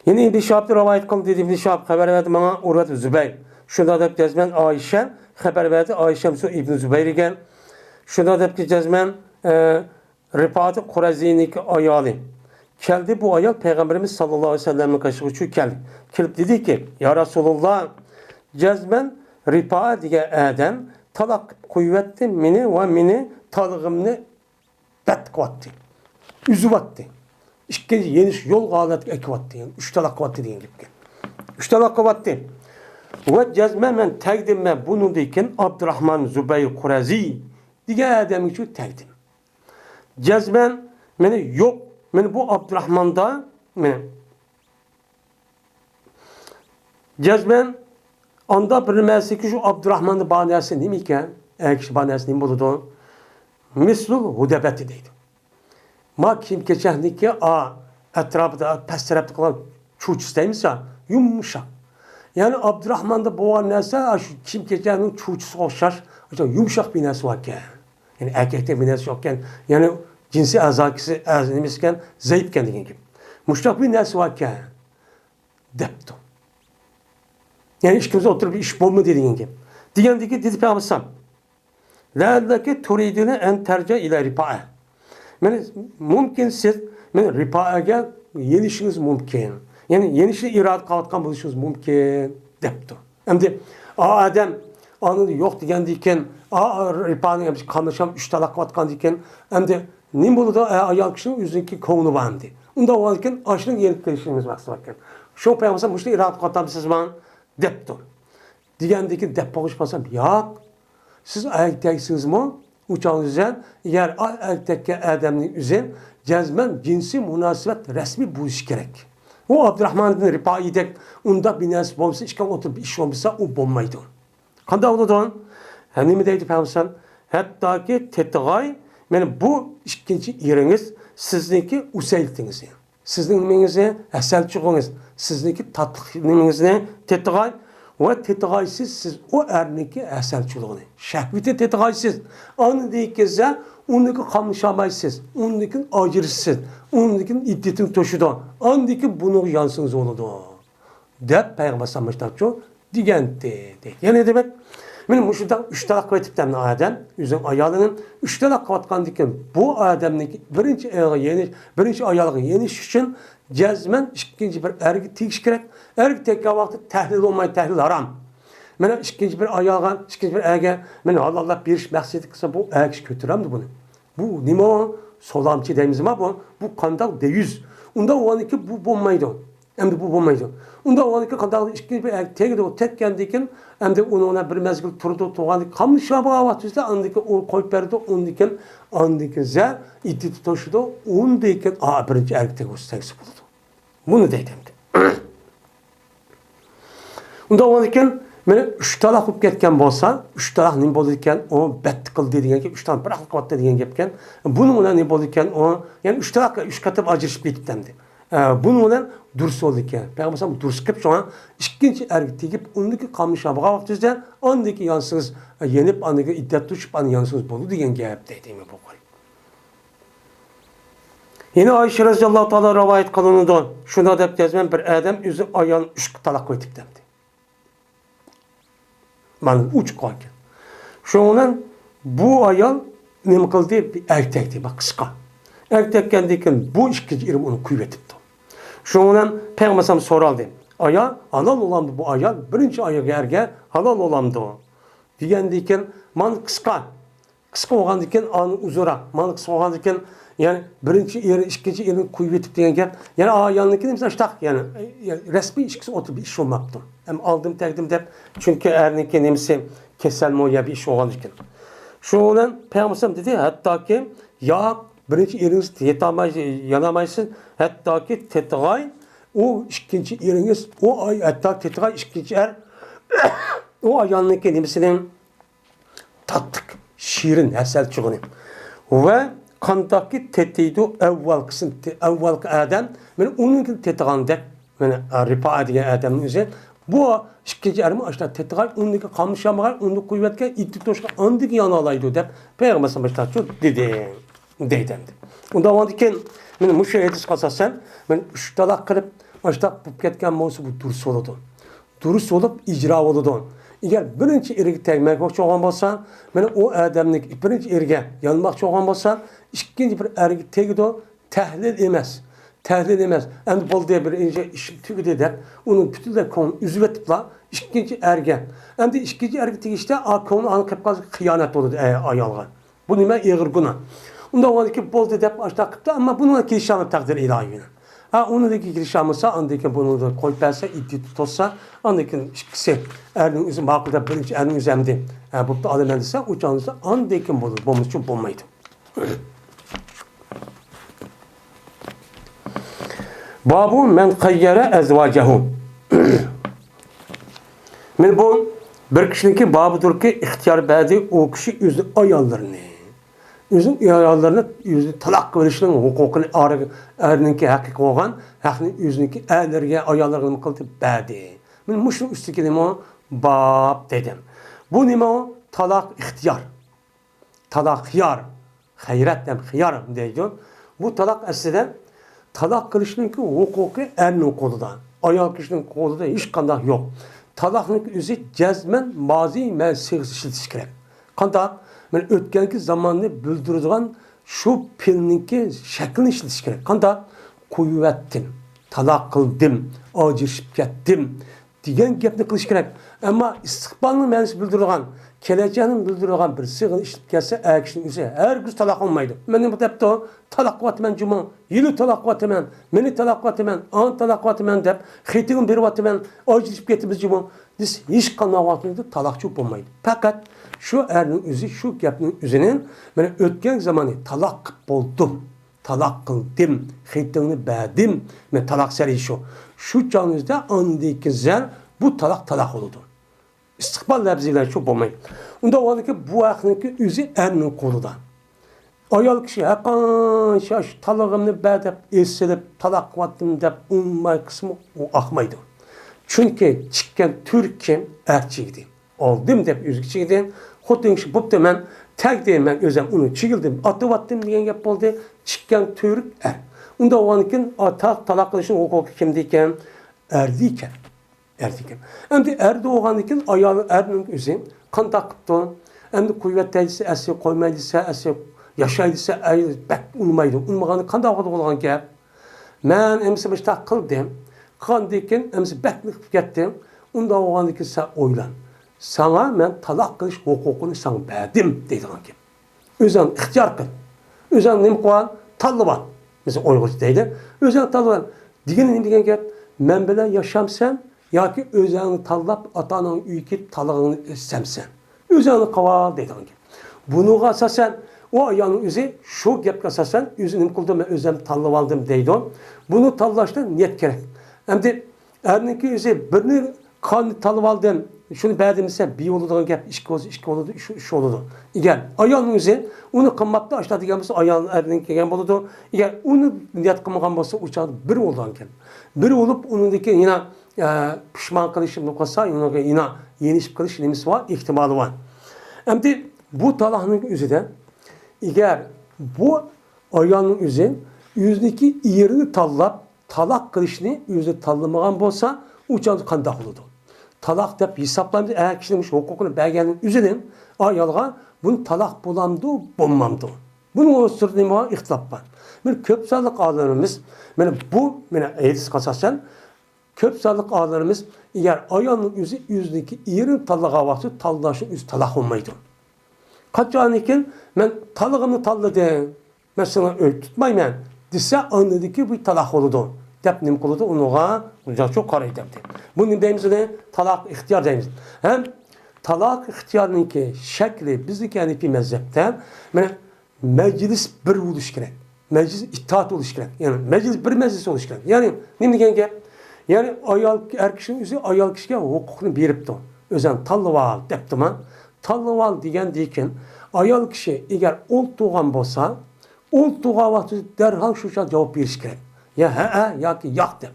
Yine İbn-i Şahab'da rivayet kıldı dedi İbn-i Şahab haber verdi bana Urvet Zübeyir. Şurada da cezmen Ayşe haber verdi Ayşe İbn Zübeyir igen. Şurada da cezmen Rifat-ı Kurezi'ninki ayalı. Geldi bu ayal Peygamberimiz sallallahu aleyhi ve sellem'in karşısına geldi. Gelip dedi ki ya Resulullah cezmen Rifa diye adam talak kuvvetti mini ve mini talığımını bet kuvvetti. Üzüvattı. İşkence yeniş yol galet ekvattı. Yani 3 talak kuvvetti diyen gibi. 3 talak kuvvetti. Ve cezmen men tekdime bunu deyken Abdurrahman Zübeyir Kurezi diye adam için tekdim. Cezmen beni yok. Ben bu Abdurrahman'da cezmen anda bilmezse ki şu Abdurrahman'da baniyası değil mi iken eğer kişi baniyası değil mi buldu mislul hudebeti deydi. Ma kim geçen ki etrafında pes tarafta kalan çuç isteymişse yumuşak. Yani Abdurrahman'da boğan neyse kim geçenin çuçusu olşar yumuşak bir nesi var ki. Yani erkekte bir nesi yokken yani cinsi azakisi azimizken zayıfken dediğin gibi. Muştak bir nesi varken depto. Yani işkimize oturup bir iş bulma dediğin gibi. Diyen ki dedi Peygamber Lâdaki turidine en terce ile ripa'a. Yani mümkün siz ripa'ya yenişiniz mümkün. Yani yenişi irad kalkan buluşunuz mümkün depto. Hem de adam anı yok diyen diken ripa'nın yapmış kanlaşam 3 talak vatkan diken hem de Nimbolu da ayal kişinin yüzündeki kovunu vardı. Onda o halken aşırı yenik gelişimiz baksakken. Şu peygamber muşta irad katam siz man depto. Diyendeki dep boğuşmasam ya siz erkeksiniz mi? Uçağınız üzerine eğer erkekke adamın üzerine cezmen cinsi münasebet resmi bu iş gerek. O Abdurrahman'ın ripayı dek onda bir nasip olmasa işkan oturup iş olmasa o bombaydı. Kanda onu da hem ne mi deydi peygamber hatta ki tetgay yani bu ikinci yeriniz sizinki useltiniz. Sizin nimenize eselçuğunuz, sizinki tatlıkınızı tetgay ve tetgaysız siz o erniki eselçuluğunu. Şehveti tetgaysız. Anı deyikkezde ondaki kamışamaysız, ondaki acırsız, ondaki iddetin toşudu. Andaki bunu yansınız oludu. Dep Peygamber sallallahu diyen dedi. Yani demek benim muşudan 3 talak kuvvetipten adam, yüzün ayalının 3 talak kuvvetkan diken bu adamın birinci ayağı yeniş için cezmen ikinci bir ergi tikiş gerek. Ergi tek vakti tehlil olmayı tehlil haram. Bana ikinci bir ayağı, ikinci bir ergi, bana Allah bir iş məqsedi kısa bu ergi kötüramdı bunu. Bu nima solamçı deyimiz ama bu kandak deyiz. Unda o anki bu olmaydı. Hem de bu olmaydı. Unda o anki kandak ikinci bir erkeği de o tek kendiken hem de ona bir mezgil turdu toğanı kamış şabağa vatüzde andaki o koyup verdi andaki ze iti tutuşdu ondayken birinci erkek ustayısı buldu. Bunu deydim. Unda o anki meni 3 talaq bo'lib ketgan bo'lsa, 3 talaq nima bo'ldi ekan, o bet qildi degan gap, 3 talaq bir qilyapti degan gap ekan. Buning bilan nima bo'ldi ekan, o ya'ni 3 talaqqa 3 qatam ajrashib ketibdi. Buning bilan durust bo'ldi ekan. Payg'ambar durust qilib shuna ikkinchi erga tegib, undagi qamishobga vaqtida ondagi yonsiz yenib, ondagi iddat tushib, uni yonsiz bo'ldi degan gap deydi bu qo'y. Yine Ayşe radhiyallohu ta'ala rivoyat qilinadi. Shunda deb yazman bir odam o'zi ayol 3 talaq qo'yib dedi. Bana uç koydu. Şu an bu ayol nima qildi? Erkekti, bak kıska. Erkek kendiken bu ikinci irim onu kuvvetipti. Şu an Peygamber soraldı. Ayol halal olamdı bu ayol. Birinci ayol erge halal olamdı o. Diyendiyken man kıska. Kıska olgandıyken anı uzura. Man kıska olgandıyken yani birinci eri, ikinci irin kuvvetip diyen gap. Yani ayolniki mesela işte yani resmi işkisi oturup bir iş olmaktı. Hem aldım tekdim de çünkü erniki nemisi keselmoya bir iş olgandıyken. Şu an Peygamber dedi hatta ki ya birinci eriniz yanamayısın hatta ki tetgay o ikinci eriniz o ay hatta tetgay ikinci er o ayolniki nemisinin tattık şiirin esel çıkını ve kandaki tetiydi evvel adam ben onun tetiğinde yani ripa diye adamın üzerine bu ikinci erimi aşağı tetiği ondaki kalmış yamağı onu kuvvetke itti toşka andaki yanalaydı deyip Peygamber başta çok dedi. Onda vandiken ben müşahedis kasasen ben 3 talak kılıp başta bu ketken mevzu bu durus oldu. Durus olup icra oldu. Eğer birinci erge tegmek çoğan bolsa, men o adamnik birinci erge yanmak çoğan bolsa, ikinci bir erge tegdo tahlil emas. Tahlil emas. Endi bol diye bir ince iş tügüde der. Onun bütün de konu üzvetipla ikinci erge. Endi ikinci erge tegişte a konu anıp kaldı kıyamet oldu ayalga. Bu nime ağır günah. Onda o ki bol deyip açta kıptı ama bununla kirişanı takdir ilahiyine. Ha onundaki girişamısa andaki bunu da koyperse iddi tutulsa andaki ikisi erinin üzüm hakkında birinci erinin üzemdi. Bu da adam endişe uçağınızda andaki bulur. Bunun için bulmaydı. Babu men kayyere ezvacehu. Men bu bir kişinin babıdır ki ihtiyar verdiği o kişi yüzü ayarlarını. Yüzün ayarlarını yüzü talak verişinin hukukunu erininki hakik olan, yüzünki erlerine ayarlarını kıldı verdi. Ben muşun üstteki nime o bab dedim. Bu nime o talak ihtiyar. Talak hıyar. Hayret dem hıyar diyor. Bu talak aslında talak kılışınınki hukuku erinin koluda. Ayar kişinin koluda hiç kandak yok. Talakın yüzü cezmen mazi mensihsiz gerek. Kandak men ötkenki zamanını bildirdiğin şu pilninki şeklini işletiş gerek. Kandak kuvvettim, talak kıldım, acışıp kettim diyen gepni kılış gerek. Ama istikbalını mensi bildirdiğin, geleceğinin bildirdiğin bir sığın işlep gelse erkişin yüzü her gün talak olmaydı. Benim bu tepte o talak vatmen cuma, yılı talak vatmen, meni talak vatmen, an talak vatmen deyip, xeytiğin bir vatmen, acışıp ketimiz cuma. Biz hiç kanma vatmıydı, talakçı olmaydı. Fakat şu erinin yüzü, şu gepnin yüzünün ben ötken zamanı talak buldum, talak kıldım, xeytiğini beğendim, ben talak seri şu. Şu canınızda andaki zer bu talak oldu. İstikbal lebziyle çok olmaydı. Onda o ki bu akınki yüzü erinin koluda. Ayal kişi hakan şaş talağımını beğenip, esselip, talak vattım deyip, ummay kısmı o akmaydı. Çünkü çıkken Türk'üm erçiydi. Oldum deyip yüzü çıktım. Hotun şu bu demen tek deyim özüm onu çıkıldım. Atı vattım diyen yap oldu. Çıkken Türk er. Onda o ankin talak kılışın hukuku kimdeyken erdiyken. Hem de erdi o ankin ayağı erinin özü kandak kıptı. Hem de kuvvetliyse esi koymaydıysa esi yaşaydıysa bek unmaydı. Unmağını kandak olan gel. Ben emsi başta kıldım. Kandayken emsi beklik gittim. Onda o ankin sen oylan. Sana ben talak kılış hukukunu sana verdim dedi ki. Özün ihtiyar kıl. Özün nima qilgan? Tanlab. Mesela Uyg'urcha deydi. Özün tanlab. Degan nima degan gap? Men bilan yashamsan yoki o'zingni tanlab ota-onaning uyiga kelib talig'ingni issamsan. O'zingni qilib deydigan gap. Bunuga asosan o ayolning o'zi shu gapga asosan o'zi nima qildi, men o'zim tanlab oldim deydi. Buni tanlashda niyat kerak. Endi erniki o'zi birini qonni tanlab oldim, shuni ba'dimisa bir bo'ladigan gap, ikki bo'ladi, shu bo'ladi. Agar ayolning o'zi uni qimmatda ashlatadigan bo'lsa, ayol erning kelgan bo'ladi. Agar uni niyat qilmagan bo'lsa, u chog'da bir bo'lgan ekan. Bir bo'lib, uningdagi yana pishmon qilish qilsa, unga yana yenishib qilish nimasi bor, ehtimoli bor. Endi bu talaqning o'zida agar bu ayolning o'zi o'ziniki yerini tanlab talaq qilishni o'zi tanlamagan bo'lsa, u chog'da qanday bo'ladi? Talaq deb hisoblaymiz. Eğer kişinin hukukunu belgenin üzerine ayolga bunu talaq bulamdı, bulmamdı. Bunun oluşturduğu nima ihtilaf var. Böyle köp sağlık ağlarımız, bu eğitis kasasen köp sağlık ağlarımız eğer ayolun yüzdeki yerin talağa vakti tallaşın yüz talaq olmaydı. Kaç anıken ben talağımı talladım, ben sana öyle tutmayım ben. Dese anladı ki bu talaq oldu. Dep nim kılıdı onuğa çok karaydı. Bu nim deyimiz ne? Talaq ihtiyar deyimiz. Hem talaq ihtiyarının ki şekli bizdeki Hanefi mezhepte meclis bir oluş gerek. Meclis itaat oluş gerek. Yani meclis bir meclis oluş gerek. Yani nim degen gap? Yani erkişinin yüzü ayol kişiye hukukunu beripti. Özen tallıval depti mi? Tallıval degen deyken ayol kişi eğer ol tuğan bolsa, ol tuğan vakti derhal şu cevap beriş gerek. Ya he ya ki yak dep.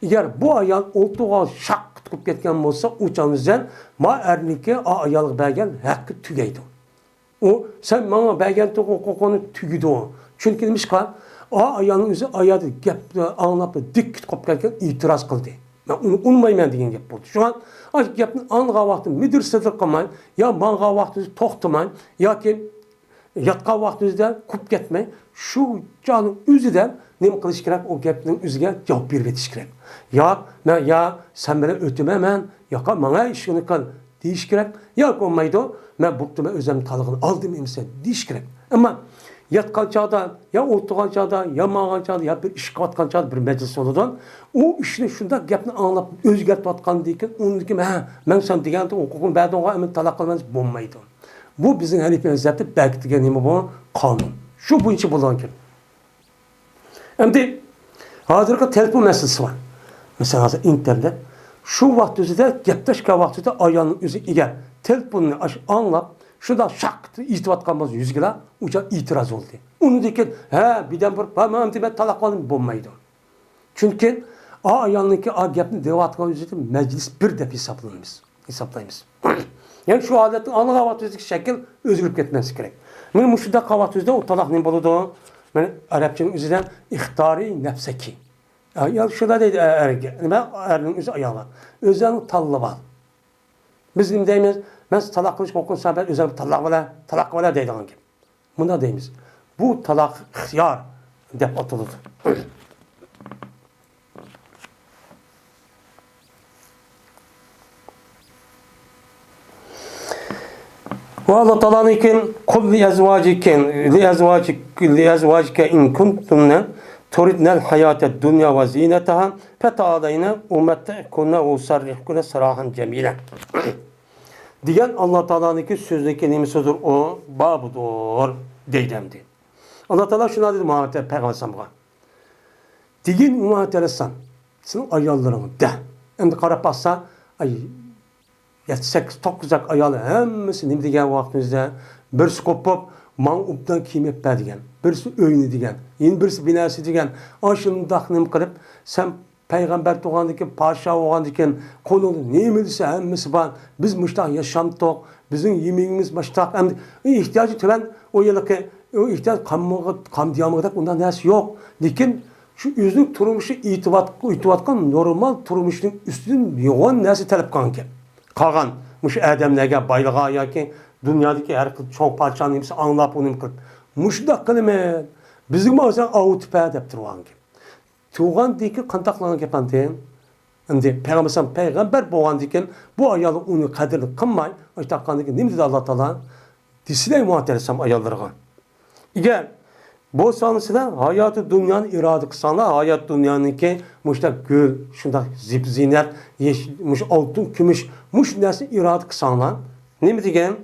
Eğer bu ayol oltuğa şak tutup ketken olsa uçağımızdan ma ernike ayolga bergen hakkı tügeydi. O sen bana bergen kokonu tügüdü o. Çünkü demiş ki ayolun özü ayadı gapni anlap dik tutup ketken itiraz kıldı. Ben onu unutmayman degan gap bo'ldi. Şu an açık gapni anlagan vaqtim midir sıfır qilmay, ya manga vaqtingizni to'xtamay yoki yatgan vaqtingizda ko'p ketmay, shu joyning o'zidan nima qilish kerak? O gapning o'ziga javob berib betish kerak. Ya sen bilan o'timaman, yoki menga ishni qil deyish kerak. Yo'q bo'lmaydi. Men bo'pti, men o'zim talig'ini oldim emsa deyish kerak. Ammo yatgan chog'da, ya o'tirgan chog'da, ya mang'an chog'da, ya bir ish qilayotgan chog'da bir majlis bo'ladi. U ishni shunda gapni anglab o'zgartayotgandan keyin uniki men sen deganda huquqni ba'donga men talaq qilmamiz bo'lmaydi. Bu bizning Hanefi mazhabida berkitilgan nima bu? Qonun. Shu bo'yicha bo'lgan ekan. Endi hozirgi telefon masalasi bor. Masalan, internet shu vaqt o'zida gaplashgan vaqtida ayolning o'zi egar telefonni anglab shunda shaq aytayotgan bo'lsa yuzga ucha e'tiroz bo'ldi. Uniki birdan bir "Tamam, deb talaq qildim" bo'lmaydi. Chunki ayolniki gapni deyotgan o'zida majlis bir deb hisoblaymiz. Yani şu holatni anlagan vaqtdagi shakl o'zgarib ketmasi kerak. Mana shunda qavatizda o talaq nima bo'ladi? Mana arabchaning o'zidan ixtari nafsaki. Ayol shunda deydi erga, nima erning o'zi ayolga. O'zini tanlab ol. Biz nima deymiz? Men talaq qilish huquqim sabab o'zim talaq qila deydigan gap. Bunda deymiz. Bu talaq ixtiyor deb ataladi. Allah Teala'nın iken kul li azvajike in kuntunne turidnel hayate dünya ve zinetaha feta'alayna umettekunne ve sarrihkunne sarahan cemilen. Diyen Allah Teala'nın sözdeki nimisidir o babudur deydemdi. Allah Teala şuna dedi Muhammed Peygamber Sam'a. Diyen Muhammed Aleyhisselam senin ayarlarını de. Şimdi karab baksa 7-8-9 ayol hammasi nima degan vaqtimizda birisi qo'pib man ubdan kiyim yoppa degan, birisi uyni degan, endi birisi binasi degan, shundoq nima qilib sen payg'ambar tug'andikan, podsho bo'lgandikan, qo'lingda nima desa hammasi bor. Biz mushtaq yashamtoq, bizning yemingimiz mushtaq. Endi ehtiyoji turan o yerga o ehtiyoj qamdiyamida undan narsa yo'q. Lekin shu o'zining turmushi aytayotgan normal turmushning ustidan yo'g'on narsa talab qilgan ekan. Qalgan mush odamlarga boylig'a yoki dunyodagi har xil cho'ng parchani nimasi anglab uni qilib mushdoq qilma bizga o'zing avutpa deb turgan. Tug'andiki qandaqlagan gapandan endi payg'ambar bo'lgandikan bu ayol uni qadrini qilmay aytaqandiki nima dedi Alloh taolo desilay mu'talasam ayollarga. Agar Bu sanısıda hayatı dünyanın iradı kısanlar, hayat dünyanın ki muşta gül, şunda zip zinet, muş altın, kümüş, muş nesi iradı kısanlar. Ne mi diyeyim?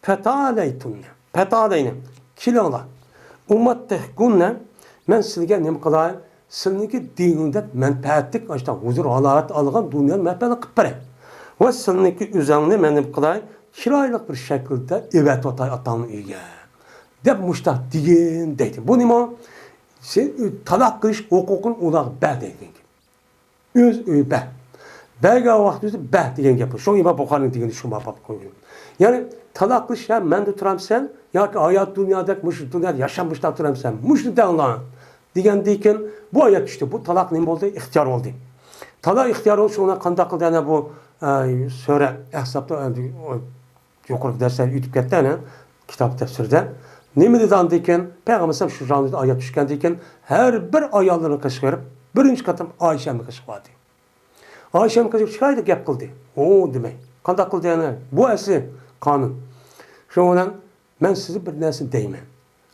Petaleytunne, petaleyne, kilolar. Ummat tehkunne, men sizge ne kadar sizniki dininde menfaatlik, işte huzur halat algan dünyanın menfaatlik kıpere. Ve sizniki üzerinde men kadar kiraylık bir şekilde evet otay atanın üye. Dep muşta diyen deydi. Bu nima? Sen talak kılış hukukun ulaq bə deydi. Öz bə. Bəga vaxtı bə deyen yapı. Şoň ima Buxarının degeni şu mapap koyuyor. Yani talak kılış ya men de turam sen ya ki hayat dünyada muş dünyada yaşamışda turam sen. Muş da Allah. Degen deyken bu ayet işte bu talak ne oldu? İhtiyar oldu. Talak ihtiyar olsa ona qanda qıldı ana bu söre hesapta yukarı dersler YouTube ketdi ana kitap tefsirde. Ne dedi andayken Peygamber şu janrda ayet düşkendeyken her bir ayallarını kışkırıp birinci katım Ayşe'mi kışkırdı. Ayşe'mi kışkırıp şikayet gap kıldı. O demek. Qanda qıldı ana bu asli kanun. Şoňdan men sizi bir nerse deymen.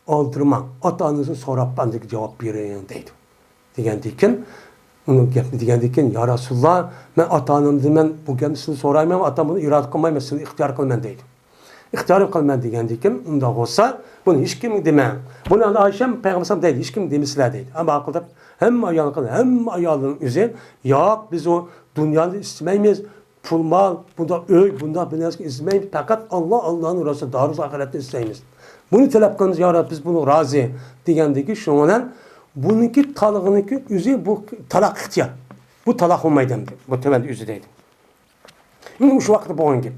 Aldırma. Atanızın sorap bandaki cevap verin deydi. Degendeyken onu gapni degendeyken ya Rasulullah men atanımdı men bu gapni sorayman atam bunu irad qılmayman sizni ixtiyar qılman deydi. İhtiyar qılman degendeyken unda olsa bunu hiç kim deme. Bunu Ayşem Peygamber deydi. Hiç kim demisler deydi. Ama akılda hem ayalın üzeri ya biz o dünyada istemeyimiz. Pul mal, bunda öy, bunda bilezik istemeyimiz. Fakat Allah'ın Resulü daruz ahirette isteyimiz. Bunu talep kılınız ya Rabbi biz bunu razı degendeki şu an bununki talığınınki üzeri bu talak ihtiyar. Bu talak olmaydı. Bu temelde üzereydi. Şimdi şu vakti boğun gibi.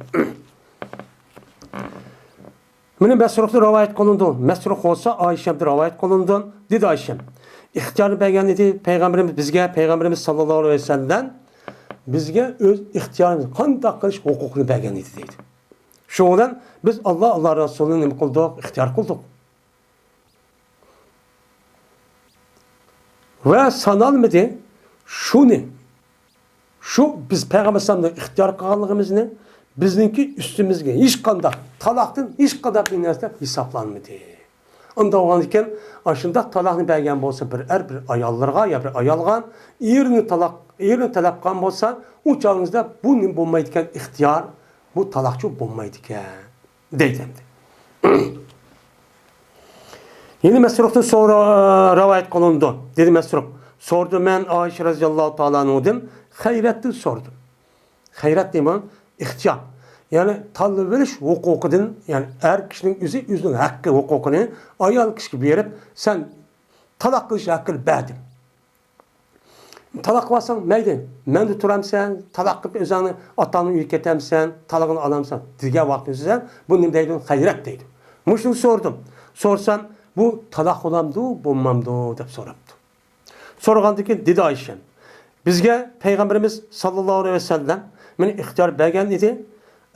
Mene Mesruk'ta rivayet kılındı. Mesruk olsa Ayşem'de rivayet kılındı. Dedi Ayşem. İhtiyarı beğen dedi Peygamberimiz bizge Peygamberimiz sallallahu aleyhi ve sellem bizge öz ihtiyarımız qanday qilish hukukunu beğen dedi deydi. Şoňdan biz Allah Resulü'nü nima qildik? İhtiyar qildik. Ve sanalmadı şunu şu biz Peygamber sallallahu ihtiyar qilganligimizni bizninki üstümüzge hiç qanday talaqdan hiç qanday bir narsa hesaplanmadı. Onda olan iken aşında talaqni beğen bolsa bir ayallarga ya bir ayalgan erini talaq qan bolsa o çağınızda bunun bolmaydı iken ihtiyar bu talaqçı bolmaydı iken deydi. Yeni Mesruk'tan sonra rivayet kılındı. Dedi Mesruk. Sordu men Ayşe radıyallahu ta'ala anhu'dan hayretli sordum. Hayret demem ihtiyar. Yani tallı veriş hukukudan yani her kişinin üzerinin hakkı hukukunu ayal kişi verip sen talak kılış hakkını verdim. Talak varsan neydi? Men de turam sen talak kılıp özünü atanı ülketem sen talağını alamsan dige vakti sen bunu deydin hayret deydin. Muşunu sordum. Sorsam bu talak olamdı bulmamdı dep soraptı. Sorgandaki dedi Ayşem. Bizge Peygamberimiz sallallahu aleyhi ve sellem meni ihtiyar beğen idi.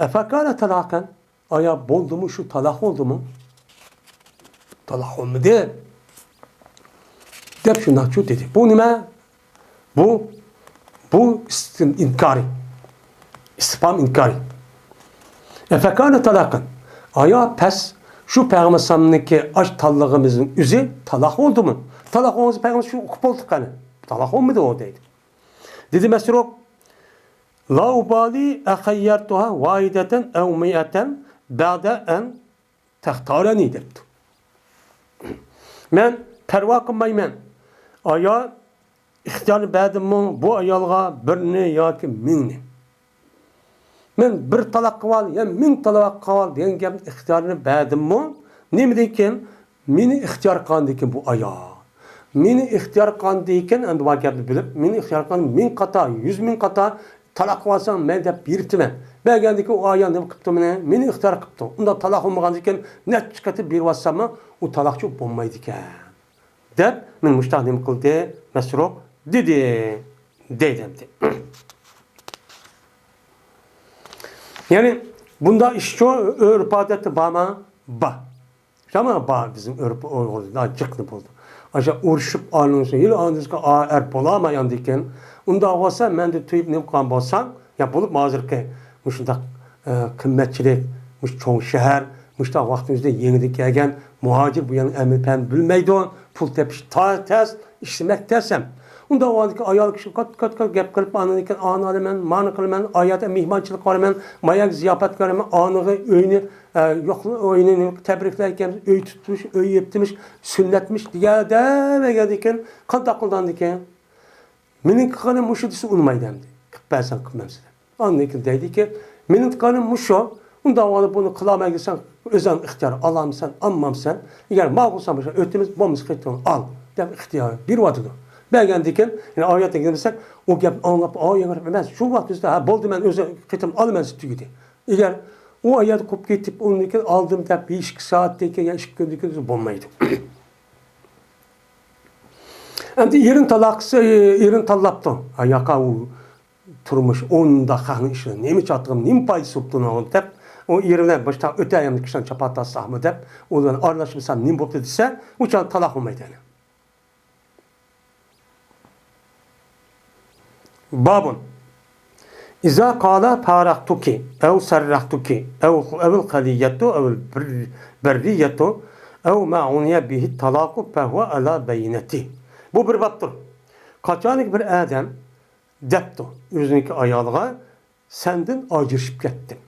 Efekâne talakan aya boldu mu şu talak oldu mu? Talak olmadı. Dep şundan şu dedi. Bu nime? Bu inkari. İstifam inkari. Efekâne talakan aya pes şu Peygamber'deki aşk tallığımızın üzü talak oldu mu? Talak olması Peygamber şu okup olduk hani. Talak olmadı o dedi. Dedi Mesruk La ubali ehayyertuha vaideten ev miyeten ba'de en tehtareni deptu. Men perva kılmaymen. Aya ihtiyar bedim bu ayalga birini yoki mingni. Men bir talak kıval ya ming talak kıval deyen gap ihtiyarını bedim nemi deyken meni ihtiyar kandıyken bu aya. Meni ihtiyar kandıyken endi bu gapni bilip meni ihtiyar kandı 1000 kata 100.000 kata talak varsan men dep birtimen. Belgendeki o ayan ne kıptı meni ihtiyar kıptı. Onda talak olmagandiken ne çıkatı bir vassama o talakçı bolmaydı iken. Dep men müştahdim kıldı Mesruk dedi. Deydimdi. Yani bunda iş şu örf adeti bama ba. Ama ba bizim örf oldu. Daha çıktı buldu. Aşağı urşup alınsa yıl anızka er bolamayan diken onda olsa men de tüyüp ne kan bolsam ya bulup mazır ki muşunda kımmetçilik muş çoğu şehir Muşta vaktimizde yenilik gelgen muhacir bu yanın emri pen bilmeydi o. Pul tepiş tez işlemek tersem. Unda o anki ayal kişi kat gap kılıp anınken anı alemen, manı kılmen, ayat mihmançılık varmen, mayak ziyafet görmen, anığı, öyünü, yoklu oyunu tebriklerken öy tutmuş, öy yeptimiş, sünnetmiş diye de ve geldikken kan takıldan diken. Menin kanım muşudisi unmaydı demdi. Kıppersen kıpmem size. Anlayın dedi ki, menin kanım muşu, unda alıp bunu kılamaya gitsen, özen ihtiyar alam sen, ammam sen. Eğer mağulsan başa ötümüz, bomuz kıytını al. Dem ihtiyar, bir vatıdı. Ben geldikken, yani ayete gidersek, o gap anlap, ben şu vaktimizde, ha boldu ben özen kıytını alımen sütüydü. Eğer o ayet kop getip, onu aldım da bir 2 saatteki, ya 2 gündeki bombaydı. Endi yerin tallaptı. Ayaka o turmuş, onda kanı işi. Nemi çattığım, nemi payı soptuğunu onu dep. O yerine başta öte ayamlı kişiden çapata sahmı dep. Ondan arlaşmışsam nemi boptu dese, uçan talak olmaydı yani. Babun. İza kâla pâraktuki, ev serraktuki, ev'l kaliyyetu, ev'l berriyetu, ev ma'uniye bihi talaku fehuve ala beyineti. Bu bir baptır. Kaçanik bir adam depti özünki ayalga senden acırışıp gettim.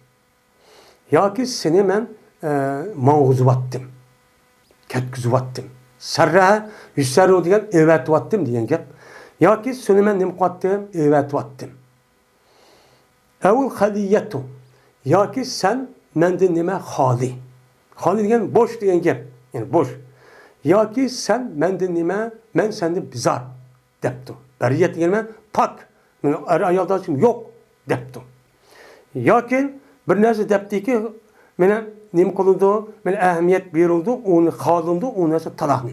Ya ki seni ben mağuzuvattim. Ketküzüvattim. Serra yüzserru diyen evetvattim diyen gep. Ya ki seni ben nimkattim evetvattim. Evul haliyetu. Ya ki sen mende nime hali. Hali diyen boş diyen gep. Yani boş. Ya ki sen mende nime, men sende bizar deptu. Beriyet gelme pak. Er ayalda şimdi yok deptu. Ya ki bir nerse depti ki mene nim kılındı, mene ehemmiyet verildi, onu kalındı, onu nerse talahni.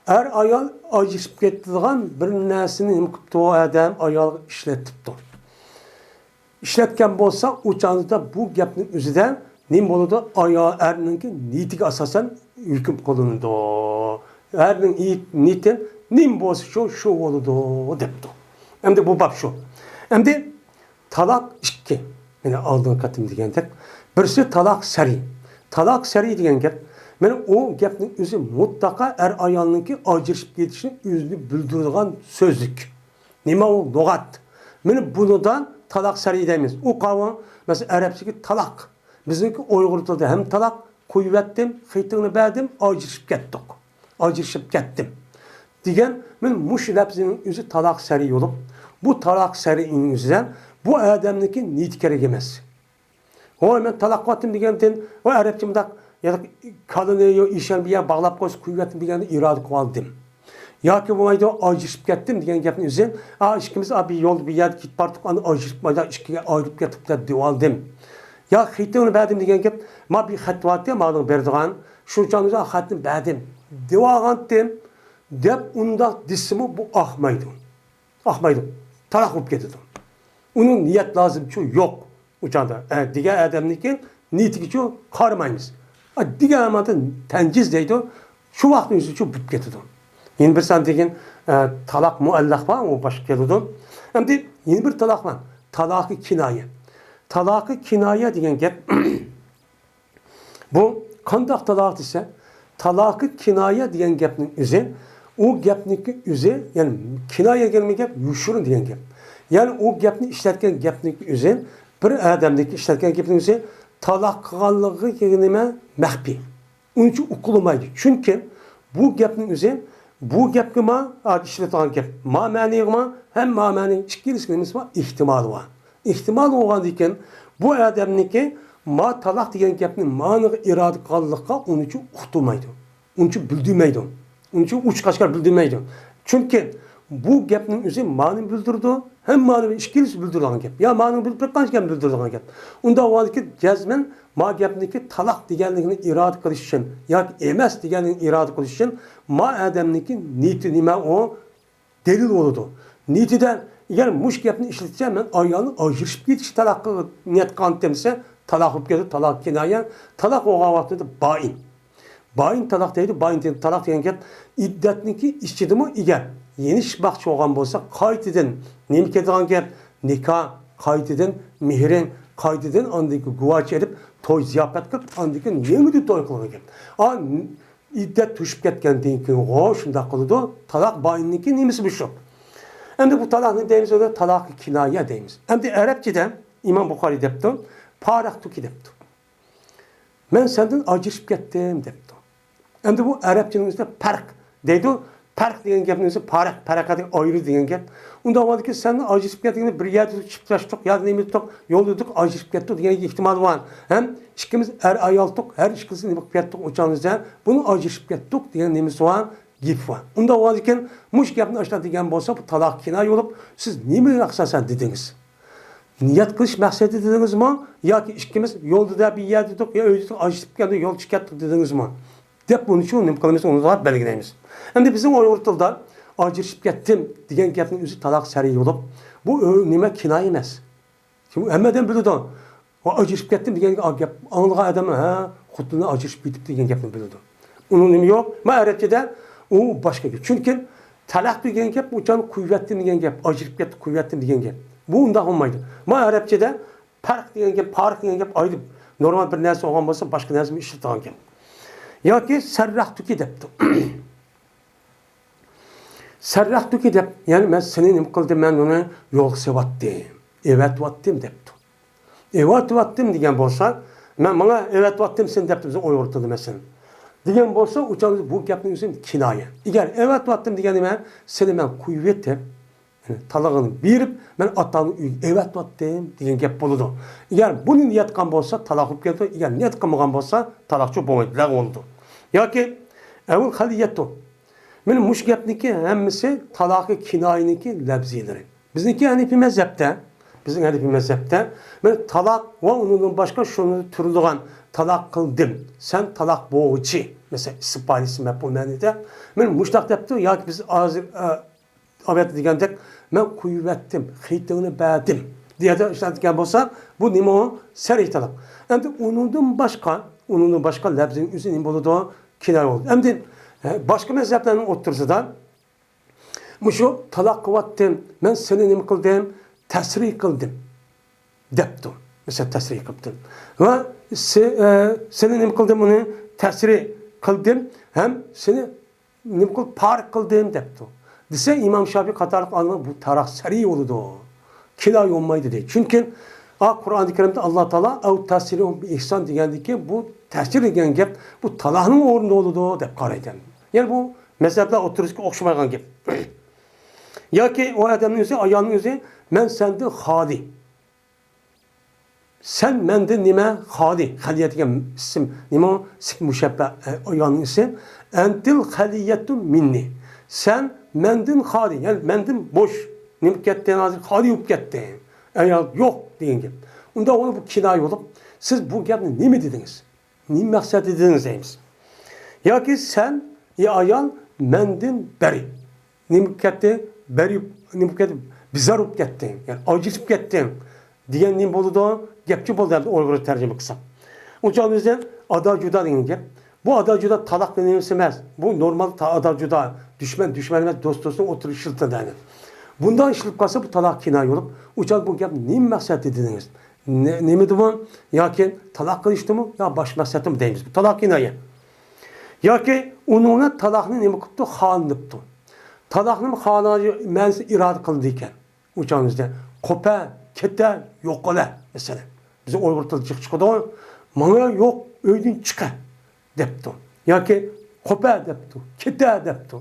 Er ayal acışıp gettiğin bir nersini nim kıptı o adam ayal işlettipti. İşletken bolsa uçağınızda bu gapning üzerinden nim boludu ayağı erninki nitik asasen hüküm kılındı. Ernin nitin nim bolsa şu oldu depti. Hem de bu bab şu. Hem de talak iki. Yani aldığın katım diyendir. Birisi talak seri. Talak seri diyen gap. Yani o gapning üzü mutlaka er ayalınki acırışıp getişini üzünü bildirdiğin sözlük. Nima o logat. Yani bundan talak seri deyimiz. O kavram mesela Arapçaki talak. Bizimki Uygur'da hem talak kuvvettim, xeytini verdim, acırışıp gettik. Acırışıp gettim. Diyen ben muş lafzının üzü talak seri olup bu talak seri'nin üzerinden bu adamdaki niyet gerek emez. O hemen talak vattim diyenden o Arapçımda ya da kadını işen bir yer bağlap koysa kuvvetim diyen irade kıvaldım. Ya ki bu ayda acışıp gettim diyen gapın üzerinden işkimiz abi yol bir yer git partık anı acışıp mayda işkiye ayrıp getip de divaldım. Ya xeytini verdim diyen gap ma bir xat vattim mağdın berdiğen şu canıza xatını verdim. Divalgandım. Dep unda disimi bu ahmaydı. Ahmaydı. Talak olup getirdi. Onun niyet lazım şu yok. Uçanda. Diğer adamlıkin niyeti şu karmayız. Diğer amadın tenciz deydi. Şu vaktin yüzü şu büt getirdi. Yeni bir santikin talak muallak var o başka geldi. Hem de yeni bir talak var. Talak-ı kinaye. Talak-ı kinaye diyen gap bu kandak talak ise talak-ı kinaye diyen gapın üzerine o gapniki üzeri yani kinaya gelme gap yuşurun diyen gap. Yani o gapni işletken gapniki üzeri bir adamdaki işletken gapniki üzeri talakkanlığı yerine mehbi. Onun için okulamaydı. Çünkü bu gapnin üzeri bu gap kıma işletilen gap. Ma mani kıma hem ma mani ikilisi var ihtimal var. İhtimal olan diken bu adamdaki ma talak diyen gapnin manı irade kallıkka onun için okutumaydı. Onun için bildirmeydi. Onun için uç kaçkar bildirmeydi. Çünkü bu gapning üzeri mani bildirdi, hem mani işkilisi bildirdiğin gap. Ya mani bildirip kaç gap bildirdiğin gap. Onda o halde cezmen ma gapniki talak digenliğini irade kılış için, ya emes digenliğini irade kılış için ma adamniki niyeti nime o delil oldu. Niyetiden yani muş gapni işleteceğim ben ayağını acırışıp yetiş talakı niyet kantemse talak olup geldi, talak kinaya, talak o vakitte de bain. Bayin talak deydi, bayin deydi, talak deyen gap iddetniki işçidi mi iger. Yeni şibakçı olan bolsa kaydedin. Nemik edilen gap nikah kaydedin, mihirin kaydedin andaki guvaç edip to'y ziyofat qilib, undan keyin yengida to'y qilgan. İddet tuşup ketkendan keyin shunday qiladi. Taloq boyiniki nimasi bu shu? Endi bu taloqni deymiz, o'da taloq kinoya deymiz. Endi arabchada İmam Buxoriy debdi, "Paraq tuki" debdi. "Men sendan ajrashib ketdim" debdi. Endi bu arabchaning o'zida farq deydi. Farq degan gapning o'zi paraqadan ayrı degan gap. Unda avvalki sendan ajrashib ketganini bir yerda chiplashdik, yoki nima etdik, yo'lda ajrashib ketdik degan ehtimol bor. Ham ikkimiz ayol tuq, har ikkimiz nima qilib ketdik o'chamizda, buni ajrashib ketdik degan nimasi bor, gap bor. Unda avvalki mush gapni ochadigan bo'lsa, bu taloq kinoy bo'lib, siz nima maqsasan dedingiz? Niyat qilish maqsadi dedingizmi yoki ikkimiz yo'lda bir yerda tuq, yo o'zida ajrashib ketdik, yo'l chiqatdik dedingizmi? Deb buni uchun nima qilamiz, uni da belgilaymiz. Endi bizim Uyg'ur tilida ajrashib ketdim degan gapning o'zi taloq sariy bo'lib, bu nima kinoy emas. Kim hammadan biladi. O ajrashib ketdim degan gap anglagan odam ha, xuddi ajrashib ketib degan gapni biladi. Uning nima yo'q? Ma'arifada u boshqa gap. Chunki taloq degan gap uchun quvvatli degan gap, ajrashib ketdi quvvatli degan gap. Bu unda olmaydi. Ma'arifada farq degan gap ayrı. Normal bir narsa olgan bo'lsa, boshqa narsani ishlatgan gap. Yoki sarrahtuki debdi. Sarrahtuki deb, ya'ni men seni nima qildim, men uni yo'l sevatdim, evatvatdim debdi. Evatvatdim degan bo'lsa, men menga evatvatdim sen debdi biz Uyg'ur tilida masalan. Degan bo'lsa, o'chamiz bu gapning o'zi kinoya. Agar evatvatdim degani men seni men qo'yib etib, talog'ini berib, men otani uyga evatvatdim degan gap bo'ladi. Agar buni niyat qilgan bo'lsa, taloq bo'lib ketdi. Agar niyat qilmagan bo'lsa, taloqchi bo'lmaydi, lag bo'ldi. Yoki avval xaliyattu. Benim mush gapniki hammasi taloqi kinoyiniki labzilari. Bizniki Hanifi mazhabda, bizning Hanifi mazhabda men taloq va undan boshqa shuni turadigan taloq qildim. Sen taloq bo'g'ichi, mesela istifade ismi bu ma'noda. Men mushtaq debdi yoki biz hozir avval degandek men qo'yib etdim, xiytini berdim deydi ishlatgan bo'lsa, bu nima o? Sariy taloq. Endi undan boshqa labzining o'zi nima bo'ladi? Kinoy bo'ladi. Endi başka mezheplerin otursa şu talak kıvattım, ben seni nima qildim, tasrih qildim debdi. Mesela tasrih qildim. Ve seni nima qildim, uni tasrih qildim, hem seni nima qilib farq qildim debdi. Dese İmam Şafii qatorliq olimlar bu taloq sariy bo'ladi. Kinoy olmaydi deydi. Çünkü Kur'an-ı Kerim'de Allah Teala "Ev tasrihum bi ihsan" degandiki bu tasrih degan gap bu taloqning o'rnida bo'ladi deb qaraydi. Yani bu mezhepler oturuşka okşamayan gibi. Yoki o adamın özü, ayağının özü, men sende hadi. Sen mende nime hadi. Haliyetiga isim nima o? Sik müşebbe ayağının özü. Entil haliyetun minni. Sen mendin hadi. Yani mendin boş. Nima kettin hazır hadi yop kettin. Ayağ yok deyin gibi. Onda onu bu kinoy olup, siz bu gapni nima dediniz? Nima maqsad dediniz deymiz. Yoki sen ya ayol mendin beri. Nima ketdi? Beri nima ketdi? Bizarup ketding. Yani ajrashib ketding. Degan nima bo'ldi? Gapchi bo'ldi deb Uyg'ur tarjima qilsam. O'sha ada juda degan gap. Bu ada juda taloq nimasi emas. Bu normal ada juda. Düşman emas, do'st-do'stning o'tirib ishlatadi. Bundan ishilib qolsa bu taloq kinoy bo'lib, o'sha bu gap nima maqsad dedingiz? Nima bu? Yoki taloq qilishdimi yo bosh maqsadimi deymiz. Bu taloq kinoy. Yoki uningni taloqni nima qilibdi? Xon debdi. Taloqni xonani mensi iroda qildi ekan. O'chamizda qo'pa, keta, yo'qola masalan. Biz Uyg'ur tilida chiqadi. Menga yo'q, uydan chiqa debdi. Yoki qo'pa debdi, keta debdi.